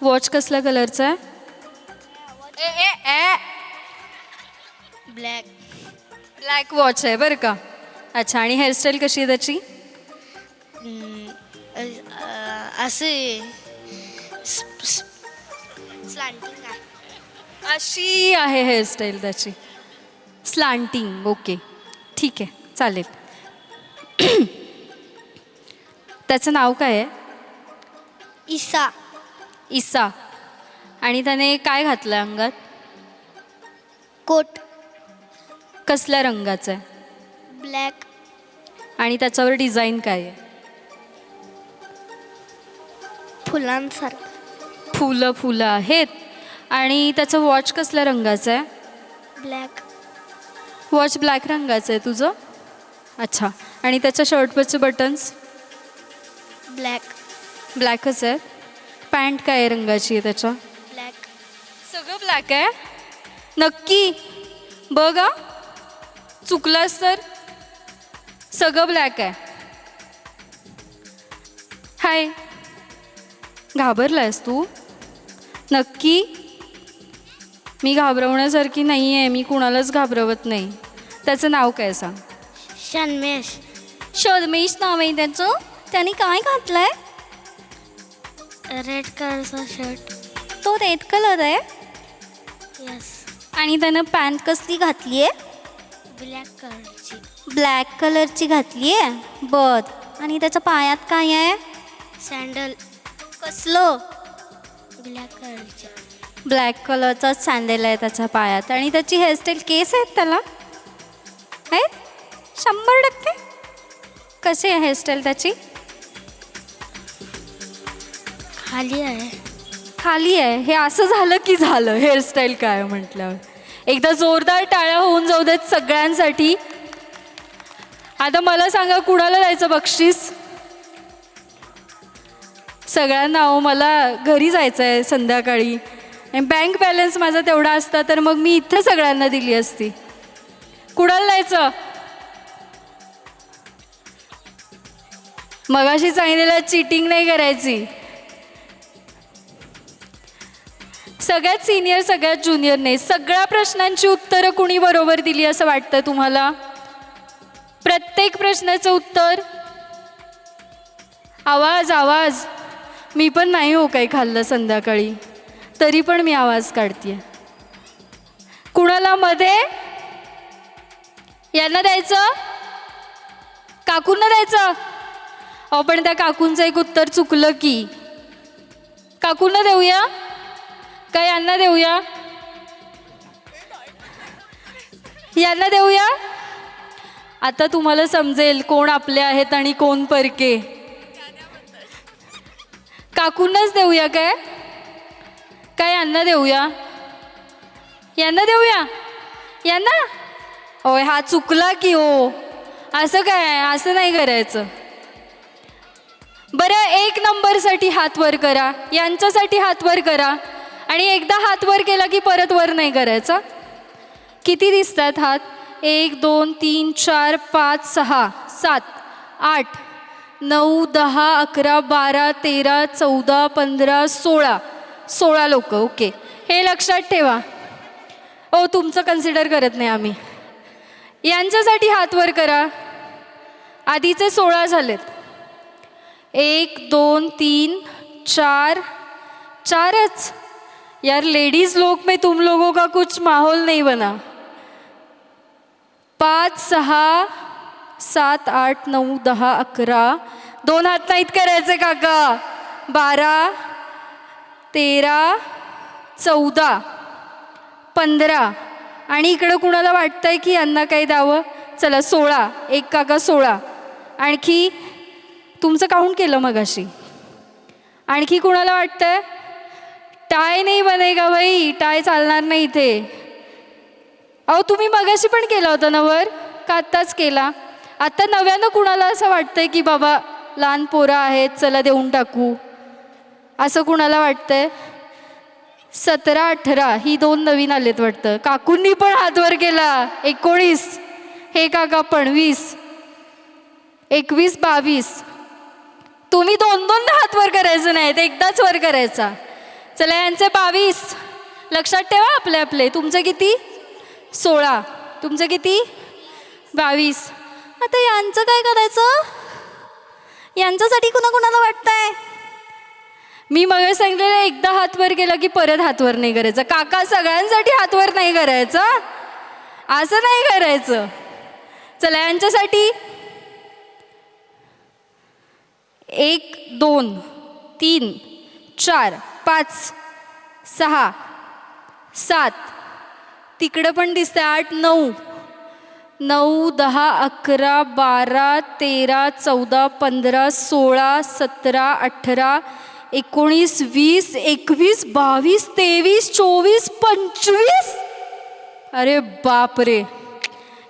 वॉच कसल्या कलरचा आहे? ब्लॅक. ब्लॅक वॉच आहे बरं का. अच्छा, आणि हेअरस्टाईल कशी आहे त्याची? असे स्लांटिंग आहे. अशी आहे हेअरस्टाईल त्याची, स्लांटिंग. ओके ठीक आहे चालेल. त्याचं नाव काय आहे? इसा. इसा. आणि त्याने काय घातलं आहे अंगात? कोट. कसल्या रंगाचं आहे? ब्लॅक. आणि त्याच्यावर डिझाईन काय आहे? फुलांसारखं. फुलं फुलं आहेत. आणि त्याचं वॉच कसल्या रंगाचं आहे? ब्लॅक. वॉच ब्लॅक रंगाचं आहे तुझं? अच्छा. आणि त्याच्या शर्टवरचे बटन्स? ब्लॅक. ब्लॅकच आहे. पॅन्ट काय रंगाची आहे त्याच्या? ब्लॅक. सगळं ब्लॅक आहे? नक्की? बघ हा, चुकलास तर. सगळं ब्लॅक आहे. हाय, घाबरलायस तू? नक्की? मी घाबरवण्यासारखी नाही आहे, मी कुणालाच घाबरवत नाही. त्याचं नाव काय सांग? शन्मेश. शोधमेश नाव आहे त्याचं. त्याने काय घातलंय? रेड कलरचा शर्ट. तो रेड कलर आहे. यस. आणि त्यानं पॅन्ट कसली घातली आहे? ब्लॅक कलरची. ब्लॅक कलरची घातली आहे. बर. आणि त्याच्या पायात काय आहे? सँडल. कसलं? ब्लॅक कलरची. ब्लॅक कलरचा सँडल आहे त्याच्या पायात. आणि त्याची हेअरस्टाईल, केस आहेत त्याला? आहेत 100%. कशी आहे हेअरस्टाईल त्याची? खाली आहे. खाली आहे. हे असं झालं की झालं हेअरस्टाईल काय म्हटल्यावर. एकदा जोरदार टाळ्या होऊन जाऊ देत सगळ्यांसाठी. आता मला सांगा, कुणाला द्यायचं बक्षीस? सगळ्यांना. मला घरी जायचं आहे संध्याकाळी. आणि बँक बॅलन्स माझा तेवढा असता तर मग मी इथं सगळ्यांना दिली असती. कुणाला द्यायचं? मगाशी सांगितलेलं चीटिंग नाही करायची. सगळ्यात सिनियर, सगळ्यात ज्युनियर नाही. सगळ्या प्रश्नांची उत्तरं कुणी बरोबर दिली असं वाटतं तुम्हाला? प्रत्येक प्रश्नाचं उत्तर? आवाज आवाज. मी पण नाही हो काही खाल्लं संध्याकाळी, तरी पण मी आवाज काढते. कुणाला मध्ये? यांना द्यायचं? काकूंना द्यायचं? अहो पण त्या काकूंचं एक उत्तर चुकलं की. काकूंना देऊया का यांना देऊया? यांना देऊया. आता तुम्हाला समजेल कोण आपले आहेत आणि कोण परके. काकूंनाच देऊया काय? काय यांना देऊया? यांना देऊया? यांना? होय, हा चुकला की हो. असं काय? असं नाही करायचं. बरं, 1 नंबरसाठी हात वर करा, यांच्यासाठी हात वर करा. आणि एकदा हात वर केला की परत वर नाही करायचा. किती दिसतात हात? 1 2 3 4 5 6 7 8 9 10 11 12 13 14 15 16 लोक. ओके, हे लक्षात ठेवा. ओ, तुमचं कन्सिडर करत नाही आम्ही. यांच्यासाठी हात वर करा. आधीचे 16 झालेत. 1 2 3 4 4च. यार लेडीज लोग में तुम लोगों का कुछ माहौल नहीं बना. 5 6 7 8 9 10 11. 2 हात नाहीत करायचे काका. 12 13 14 15. आणि इकडं कुणाला वाटतंय की यांना काही द्यावं? चला 16. 1 काका 16. आणखी तुमचं काउंट केलं मगाशी. आणखी कुणाला वाटतंय टाय नाही बनेगा भाई, टाय चालणार नाही इथे. अहो तुम्ही मगाशी पण केला होता ना वर, का आत्ताच केला? आता नव्यानं कुणाला असं वाटतंय की बाबा लहान पोरं आहेत चला देऊन टाकू, असं कुणाला वाटतंय? 17, 18 ही 2 नवीन आलेत वाटतं. काकूंनी पण हात वर केला. 19, हे काका पण 20, 21, 22. तुम्ही 2-2 हात वर करायचं नाहीत, एकदाच वर करायचा. चला यांचे 22 लक्षात ठेवा आपले आपले. तुमचे किती? 16. तुमचं किती? 22. आता यांचं काय करायचं? यांच्यासाठी कुणाकुणाला वाटतंय? मी मग सांगितलेलं एकदा हात वर केला की परत हात वर नाही करायचं. काका सगळ्यांसाठी हात वर नाही करायचं, असं नाही करायचं. चला यांच्यासाठी 1, 2, 3, 4, 5, 6, 7. तिकडं पण दिसतंय 8, 9, 9, 10, 11, 12, 13, 14, 15, 16, 17, 18, 19, 20, 21, 22, 23, 24, 25. अरे बापरे,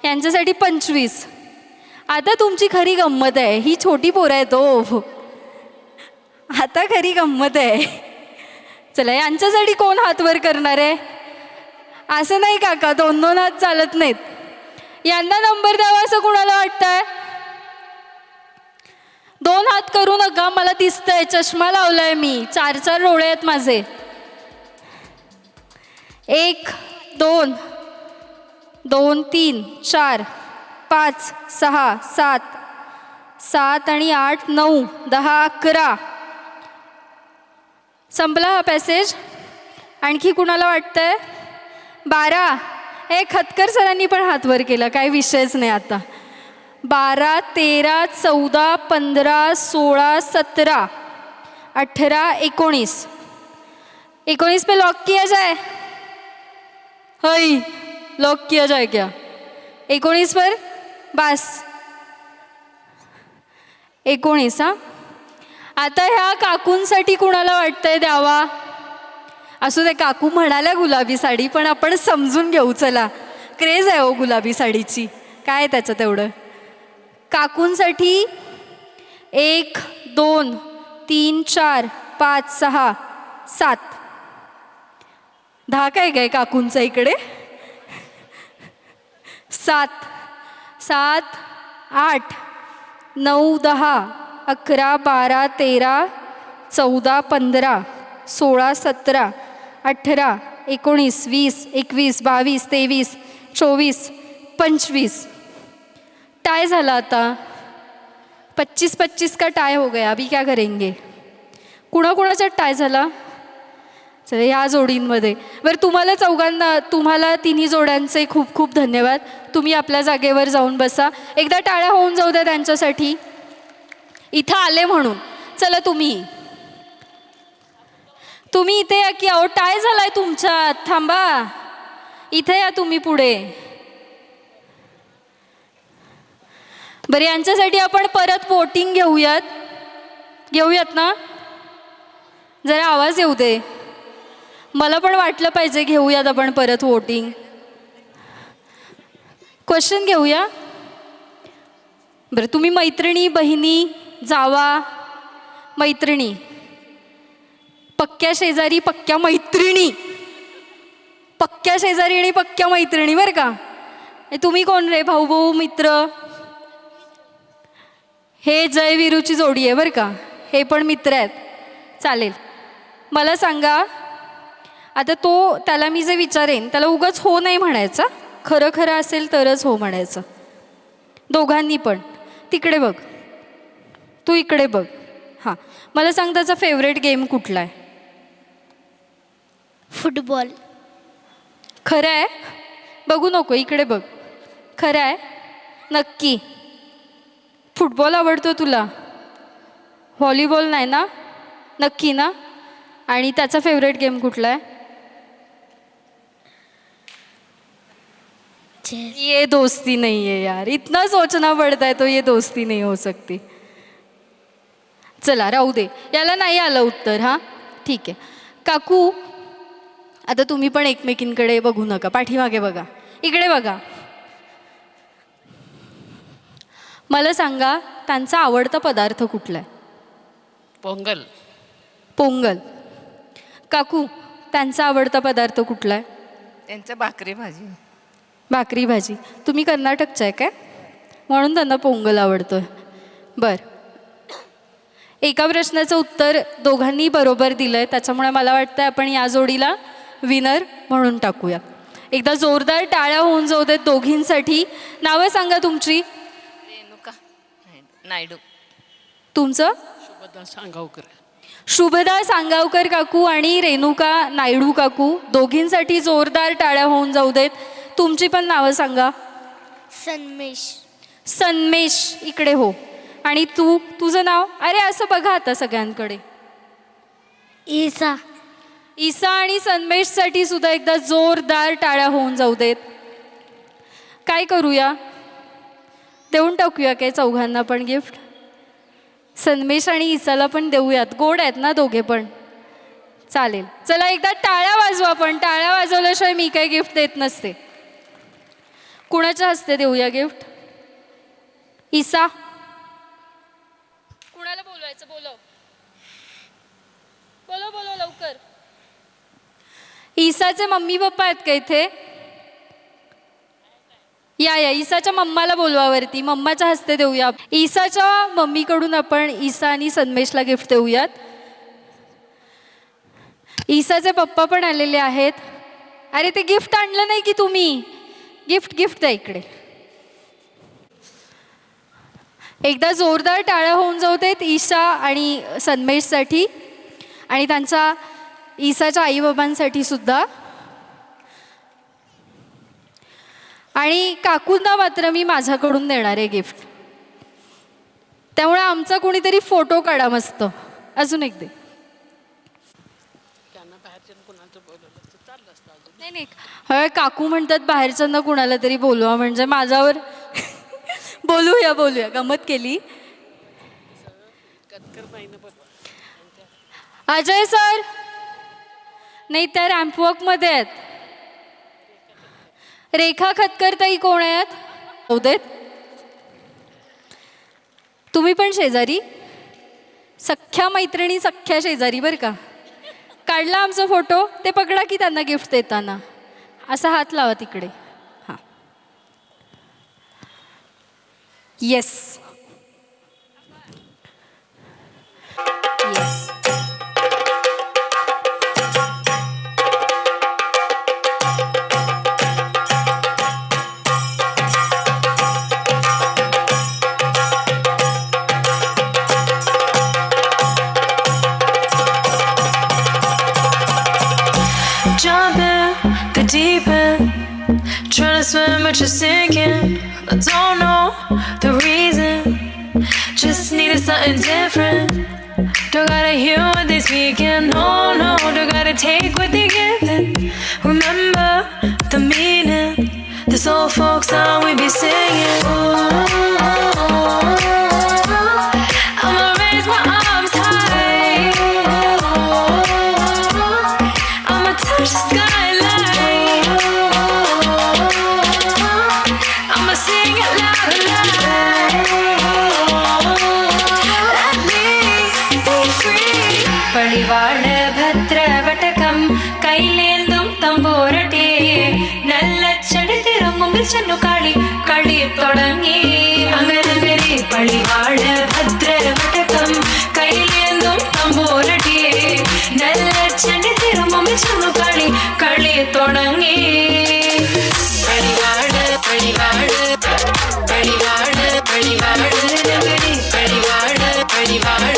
यांच्यासाठी 25. आता तुमची खरी गंमत आहे. ही छोटी पोरं आहेत हो, आता खरी गंमत आहे. चला यांच्यासाठी कोण हात वर करणार आहे? असं नाही काका, 2-2 हात चालत नाहीत. यांना नंबर द्यावा असं कुणाला वाटतंय? 2 हात करू नका, मला दिसतंय, चष्मा लावलाय मी, 4-4 डोळे आहेत माझे. 1, 2, 2, 3, 4, 5, 6, 7, 7 आणि 8, 9, 10, 11. संपला हा पॅसेज. आणखी कुणाला वाटतंय? 12. हे खतकर सरांनी पण हात वर केला, काही विषयच नाही आता. 12, 13, 14, 15, 16, 17, 18, 19. 19 पे लॉक किया जाए? हई लॉक किया जाए क्या? 19 पर बस 19. हां, आता ह्या काकूंसाठी कुणाला वाटतंय द्यावा? असू दे, काकू म्हणाल्या गुलाबी साडी, पण आपण समजून घेऊ. चला, क्रेज आहे हो गुलाबी साडीची, काय त्याचं तेवढं. काकूंसाठी 1, 2, 3, 4, 5, 6, 7. 10 काय काय काकूंचं इकडे? 7, 7, 8, 9, 10, 11, 12, 13, 14, 15, 16, 17, 18, 19, 20, 21, 22, 23, 24, 25. टाय झाला आता. 25-25 का टाय हो गया. अभी क्या करेंगे? कुणाकुणाचा टाय झाला? चला ह्या जोडींमध्ये. बरं, तुम्हाला चौघांना, तुम्हाला तिन्ही जोड्यांचे खूप खूप धन्यवाद. तुम्ही आपल्या जागेवर जाऊन बसा. एकदा टाळ्या होऊन जाऊ द्या त्यांच्यासाठी, इथं आले म्हणून. चला तुम्ही इथे या की. अहो टाय झालाय तुमच्यात, थांबा, इथे या तुम्ही पुढे. बरं, यांच्यासाठी आपण परत वोटिंग घेऊयात ना? जरा आवाज येऊ दे, मला पण वाटलं पाहिजे. घेऊयात आपण परत वोटिंग. क्वेश्चन घेऊया. बरं, तुम्ही मैत्रिणी, बहिणी, जावा, मैत्रिणी, पक्क्या शेजारी, पक्क्या मैत्रिणी, पक्क्या शेजारी आणि पक्क्या मैत्रिणी, बरं का? तुम्ही कोण रे? भाऊ भाऊ, मित्र? हे जय वीरूची जोडी आहे बरं का, हे पण मित्र आहेत. चालेल, मला सांगा आता. त्याला मी जे विचारेन त्याला उगाच हो नाही म्हणायचं, खरं खरं असेल तरच हो म्हणायचं. दोघांनी पण. तिकडे बघ, तू इकडे बघ. हां, मला सांग त्याचा फेवरेट गेम कुठला आहे? फुटबॉल. खरं आहे? बघू नको, इकडे बघ. खरं आहे? नक्की? फुटबॉल आवडतो तुला? व्हॉलीबॉल नाही ना? नक्की ना? आणि त्याचा फेवरेट गेम कुठला आहे? ये दोस्ती नहीं है यार, इतना सोचना पड़ता है तो ये दोस्ती नहीं हो सकती. चला राहू दे, याला नाही आलं उत्तर. हां ठीक आहे. काकू आता तुम्ही पण एकमेकींकडे बघू नका, पाठीमागे बघा, इकडे बघा. मला सांगा त्यांचा आवडता पदार्थ कुठला आहे? पोंगल. पोंगल. काकू त्यांचा आवडता पदार्थ कुठला आहे? त्यांचं भाकरी भाजी. भाकरी भाजी. तुम्ही कर्नाटकच्या आहे काय, म्हणून त्यांना पोंगल आवडतोय. बरं, एका प्रश्नाचं उत्तर दोघांनी बरोबर दिलं आहे, त्याच्यामुळे मला वाटतं आपण या जोडीला विनर म्हणून टाकूया. एकदा जोरदार टाळ्या होऊन जाऊ देत दोघींसाठी. नावं सांगा तुमची. रेणुका नायडू. तुमचं? शुभदा सांगावकर. शुभदा सांगावकर काकू आणि रेणुका नायडू काकू, दोघींसाठी जोरदार टाळ्या होऊन जाऊ देत. तुमची पण नावं सांगा. सन्मेश. सन्मेश, इकडे हो. आणि तू, तुझं नाव? अरे असं बघा आता सगळ्यांकडे. ईसा. ईसा आणि सन्मेशसाठी सुद्धा एकदा जोरदार टाळ्या होऊन जाऊ देत. काय करूया, देऊन टाकूया काय चौघांना पण गिफ्ट? सन्मेश आणि ईसाला पण देऊयात, गोड आहेत ना दोघे पण. चालेल, चला एकदा टाळ्या वाजवा. पण टाळ्या वाजवल्याशिवाय मी काही गिफ्ट देत नसते. कुणाच्या हस्ते देऊया गिफ्ट? ईसा, कुणाला बोलवायचं? बोलव बोलव बोलव लवकर. ईसाचे मम्मी पप्पा आहेत का इथे? या या, ईसाच्या मम्माला बोलवावरती, मम्माच्या हस्ते देऊया. ईसाच्या मम्मीकडून आपण ईसा आणि सन्मेशला गिफ्ट देऊयात. ईसाचे पप्पा पण आलेले आहेत. अरे ते गिफ्ट आणलं नाही की तुम्ही? गिफ्ट गिफ्ट द्या इकडे. एकदा जोरदार टाळ्या होऊन जाऊ देत ईशा आणि सन्मेशसाठी आणि त्यांच्या ईसाच्या आईबाबांसाठी सुद्धा. आणि काकूंना मात्र मी माझ्याकडून देणार आहे गिफ्ट, त्यामुळे आमचा कोणीतरी फोटो काढा मस्त. अजून एक दे. नाही नाही, हं काकू म्हणतात बाहेरच्यांना कुणाला तरी बोलवा, म्हणजे माझ्यावर बोलूया बोलूया, गमत केली. अजय सर नाही, त्या रॅम्पवॉकमध्ये आहेत. रेखा खतकर ताई कोण आहेत? उदेत, तुम्ही पण शेजारी, सख्ख्या मैत्रिणी सख्ख्या शेजारी बरं का. काढला आमचा फोटो, ते पकडा की त्यांना गिफ्ट देताना. असा हात लावा तिकडे. हां yes yes. Jump in the deep end, trying to swim but you're sinking. I don't know the reason, just needed something different. Don't gotta hear what they speaking, no, no, don't gotta take what they giving. Remember the meaning, this old folk song we be singing. I'ma raise my arms high, I'ma touch the skyline, I'ma sing it loud and loud. Let me be free. பழிவாழ பத்ரவட்டகம் கையிலேந்தும் தம்போரட்டே நல்ல செடி திரும்பும் சென்னு காளி களி தொடங்கி அங்கனங்கரி பழிவாழ பத்ரவட்டகம் கையிலேந்தும் தம்போரட்டே நல்ல செடி திரும்பும் சென்னு காளி களி தொடங்கி பழிவாழ பழிவாழ பழிவாழ பழிவாழ Nagari பழிவாழ பழிவாழ.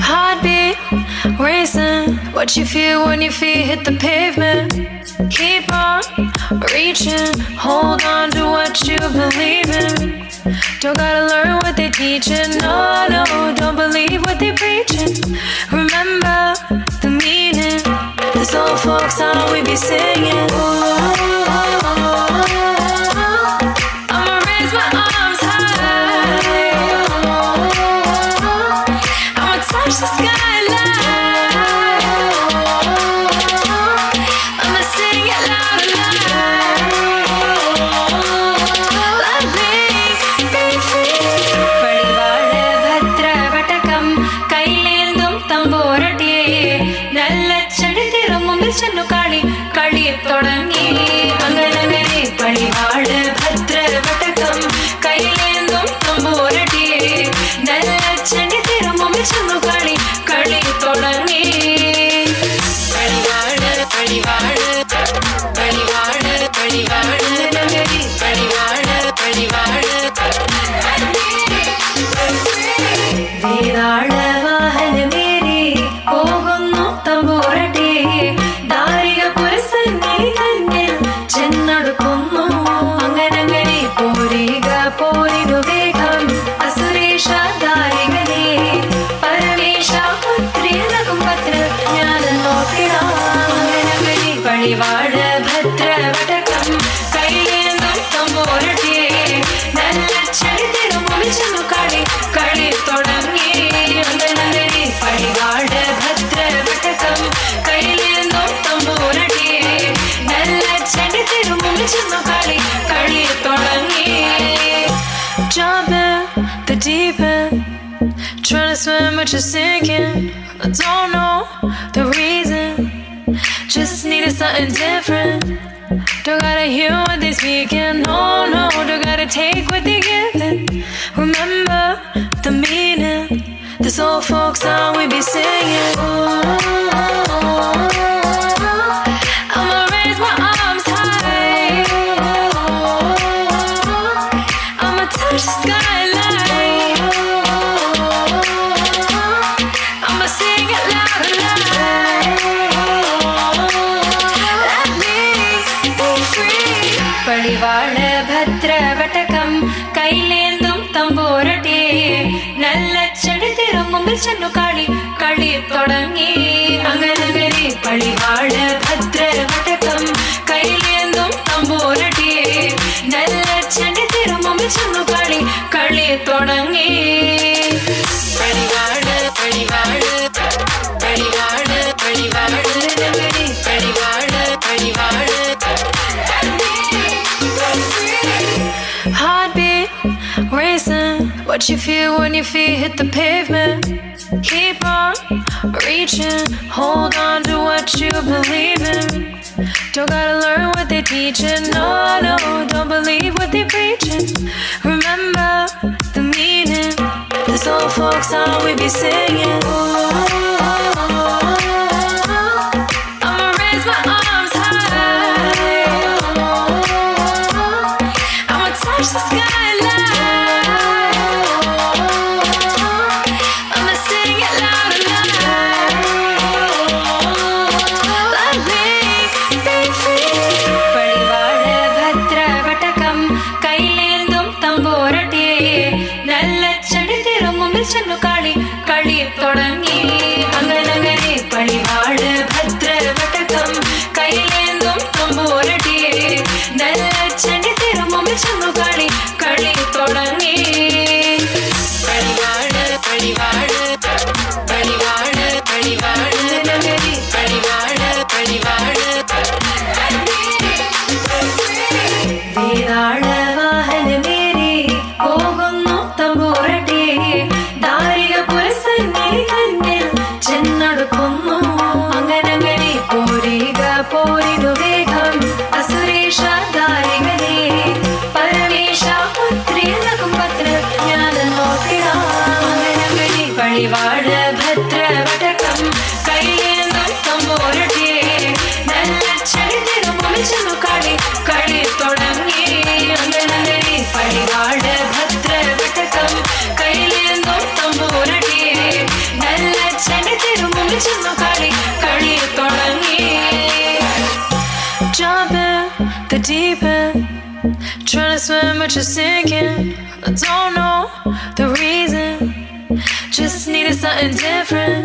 Heartbeat racing, what you feel when your feet hit the pavement. Keep on reaching, hold on to what you believe in. Don't gotta learn what they're teaching, no, no, don't believe what they're preaching. Remember the meaning, this old folk song we be singing. I'ma raise my arms high, jump in the deep end, trying to swim but you're sinking. I don't know the reason, just needed something different. Don't gotta hear what they speaking, no, no. Don't gotta take what they giving. Remember the meaning, this old folk song we be singing. I'ma raise my arms high, I'ma touch the skyline, I'ma sing it loud and loud. Let me be free. പടിവാള ഭദ്രവടകം കൈലേന്തും തമ്പൂരട്ടെ നല്ല ചെടിത്തിരും മുമ്പിൽ ചെന്നു കളി കളി തുടങ്ങി അങ്ങനെ പടിവാള ഭദ്രവടകം കൈലേന്തും തമ്പൂരട്ടെ നല്ല ചെടിത്തിരും മുമ്പിൽ ചെന്നു കളി കളി തുടങ്ങി പടിവാള പടിവാള പടിവാള പടിവാള പടിവാള പടിവാള Heartbeat racing, what you feel when your feet hit the pavement. Keep on reaching, hold on to what you believe in. Don't gotta learn what they're teaching, no, no. Don't believe what they're preaching. Remember the meaning, this old folk song we be singing. I'ma raise my arms high, I'ma touch the skyline, I'ma sing it loud and loud. Let me be free. പടിവാള ഭദ്രവടകം കൈലേന്തും തമ്പൂരട്ടെ നല്ല ചെടിത്തിരും മുമ്പിൽ ചെന്നു കളി കളി തുടങ്ങി അങ്ങനെ പടിവാള ഭദ്രവടകം കൈലേന്തും തമ്പൂരട്ടെ നല്ല ചെടിത്തിരും മുമ്പിൽ ചെന്നു കളി കളി തുടങ്ങി പടിവാള പടിവാള പടിവാള പടിവാള പടിവാള പടിവാള വേതാള വാഹനമേറി പോകുന്നു തമ്പൂരട്ടെ ദാരിക പുരസന്നിധി തന്നിൽ ചെന്നടുക്കുന്നു അങ്ങനെ പോരിക പോരിനു വേഗം അസുരേഷ ദാരികനെ പരമേശ പുത്രിയനകും പത്രജ്ഞാന നോക്കിടാം അങ്ങനെ പടിവാള ഭദ്രവടകം കൈലേന്തും തമ്പൂരട്ടെ നല്ല ചെടിതിരും മുമ്പിൽ ചെന്നു കളി കളി തുടങ്ങി അങ്ങനെ പടിവാള ഭദ്രവടകം കൈലേന്തും തമ്പൂരട്ടെ നല്ല ചെടിതിരും മുമ്പിൽ ചെന്നു കളി കളി തുടങ്ങി Jump in the deep end, trying to swim but you're sinking. I don't know the reason, just needed something different.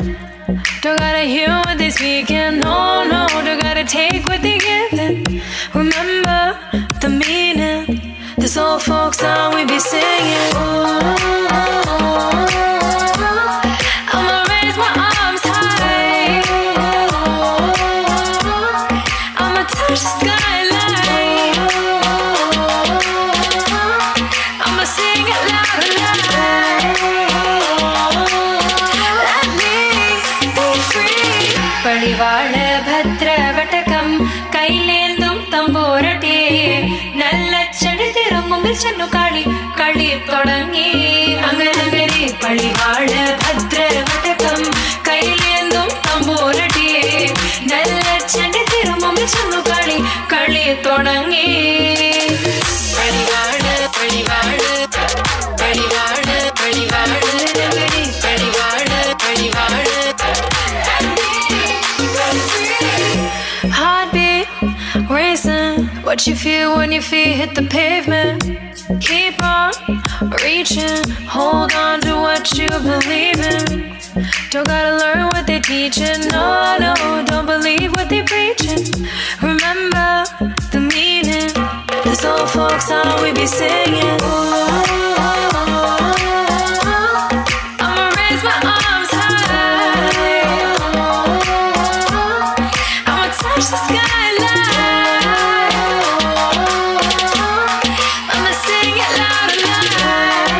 Don't gotta hear what they speaking, no, no. Don't gotta take what they giving. Remember the meaning, this old folk song we be singing. I'ma raise my arms high, I'ma touch the skyline, I'ma sing it loud and loud. Let me be free. പടിവാള ഭദ്രവടകം കൈലേന്തും തമ്പൂരട്ടെ നല്ല ചെടിത്തിരും മുമ്പിൽ ചെന്നു കളി കളി തുടങ്ങി അങ്ങനെ പടിവാള ഭദ്രവടകം കൈലേന്തും തമ്പൂരട്ടെ നല്ല ചെടിത്തിരും മുമ്പിൽ ചെന്നു കളി കളി തുടങ്ങി പടിവാള പടിവാള പടിവാള പടിവാള പടിവാള പടിവാള Heartbeat racing, what you feel when your feet hit the pavement. Keep on reaching, hold on to what you believe in. Don't gotta learn what they're teaching, no, no. Don't believe what they're preaching. Remember the meaning, this old folk song we be singing. I'ma raise my arms high, I'ma touch the skyline, I'ma sing it loud and loud.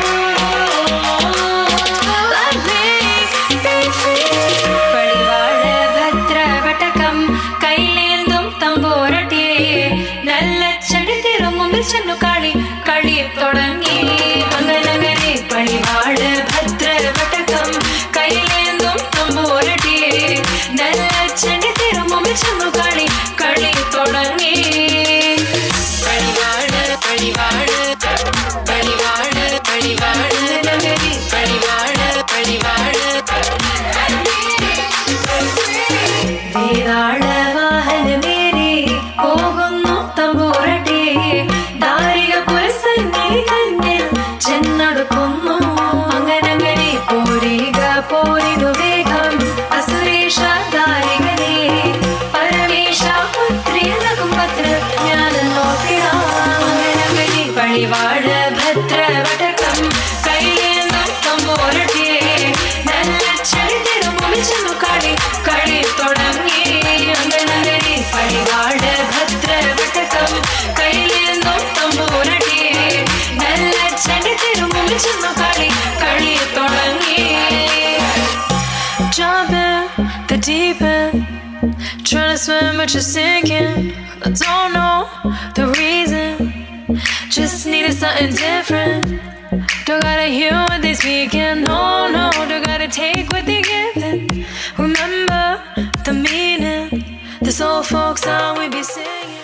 ഭദ്രവടകം കൈയേന്തും തമ്പോരട്ടിയെ നല്ല ചെടിതിരുമുമ്പിൽ ചെന്നു കളി തുടങ്ങി അങ്കനന്ദരി പടിവാട് ഭദ്രവടകം കൈയേന്തും തമ്പോരട്ടിയെ നല്ല ചെടിതിരുമുമ്പിൽ ചെന്നു കളി തുടങ്ങി. Jump in the deep end, trying to swim but you're sinking. I don't know the reason, just needed something different. Don't gotta hear what they speaking, no, don't gotta take what they giving. Remember the meaning, this old folk song we be singing.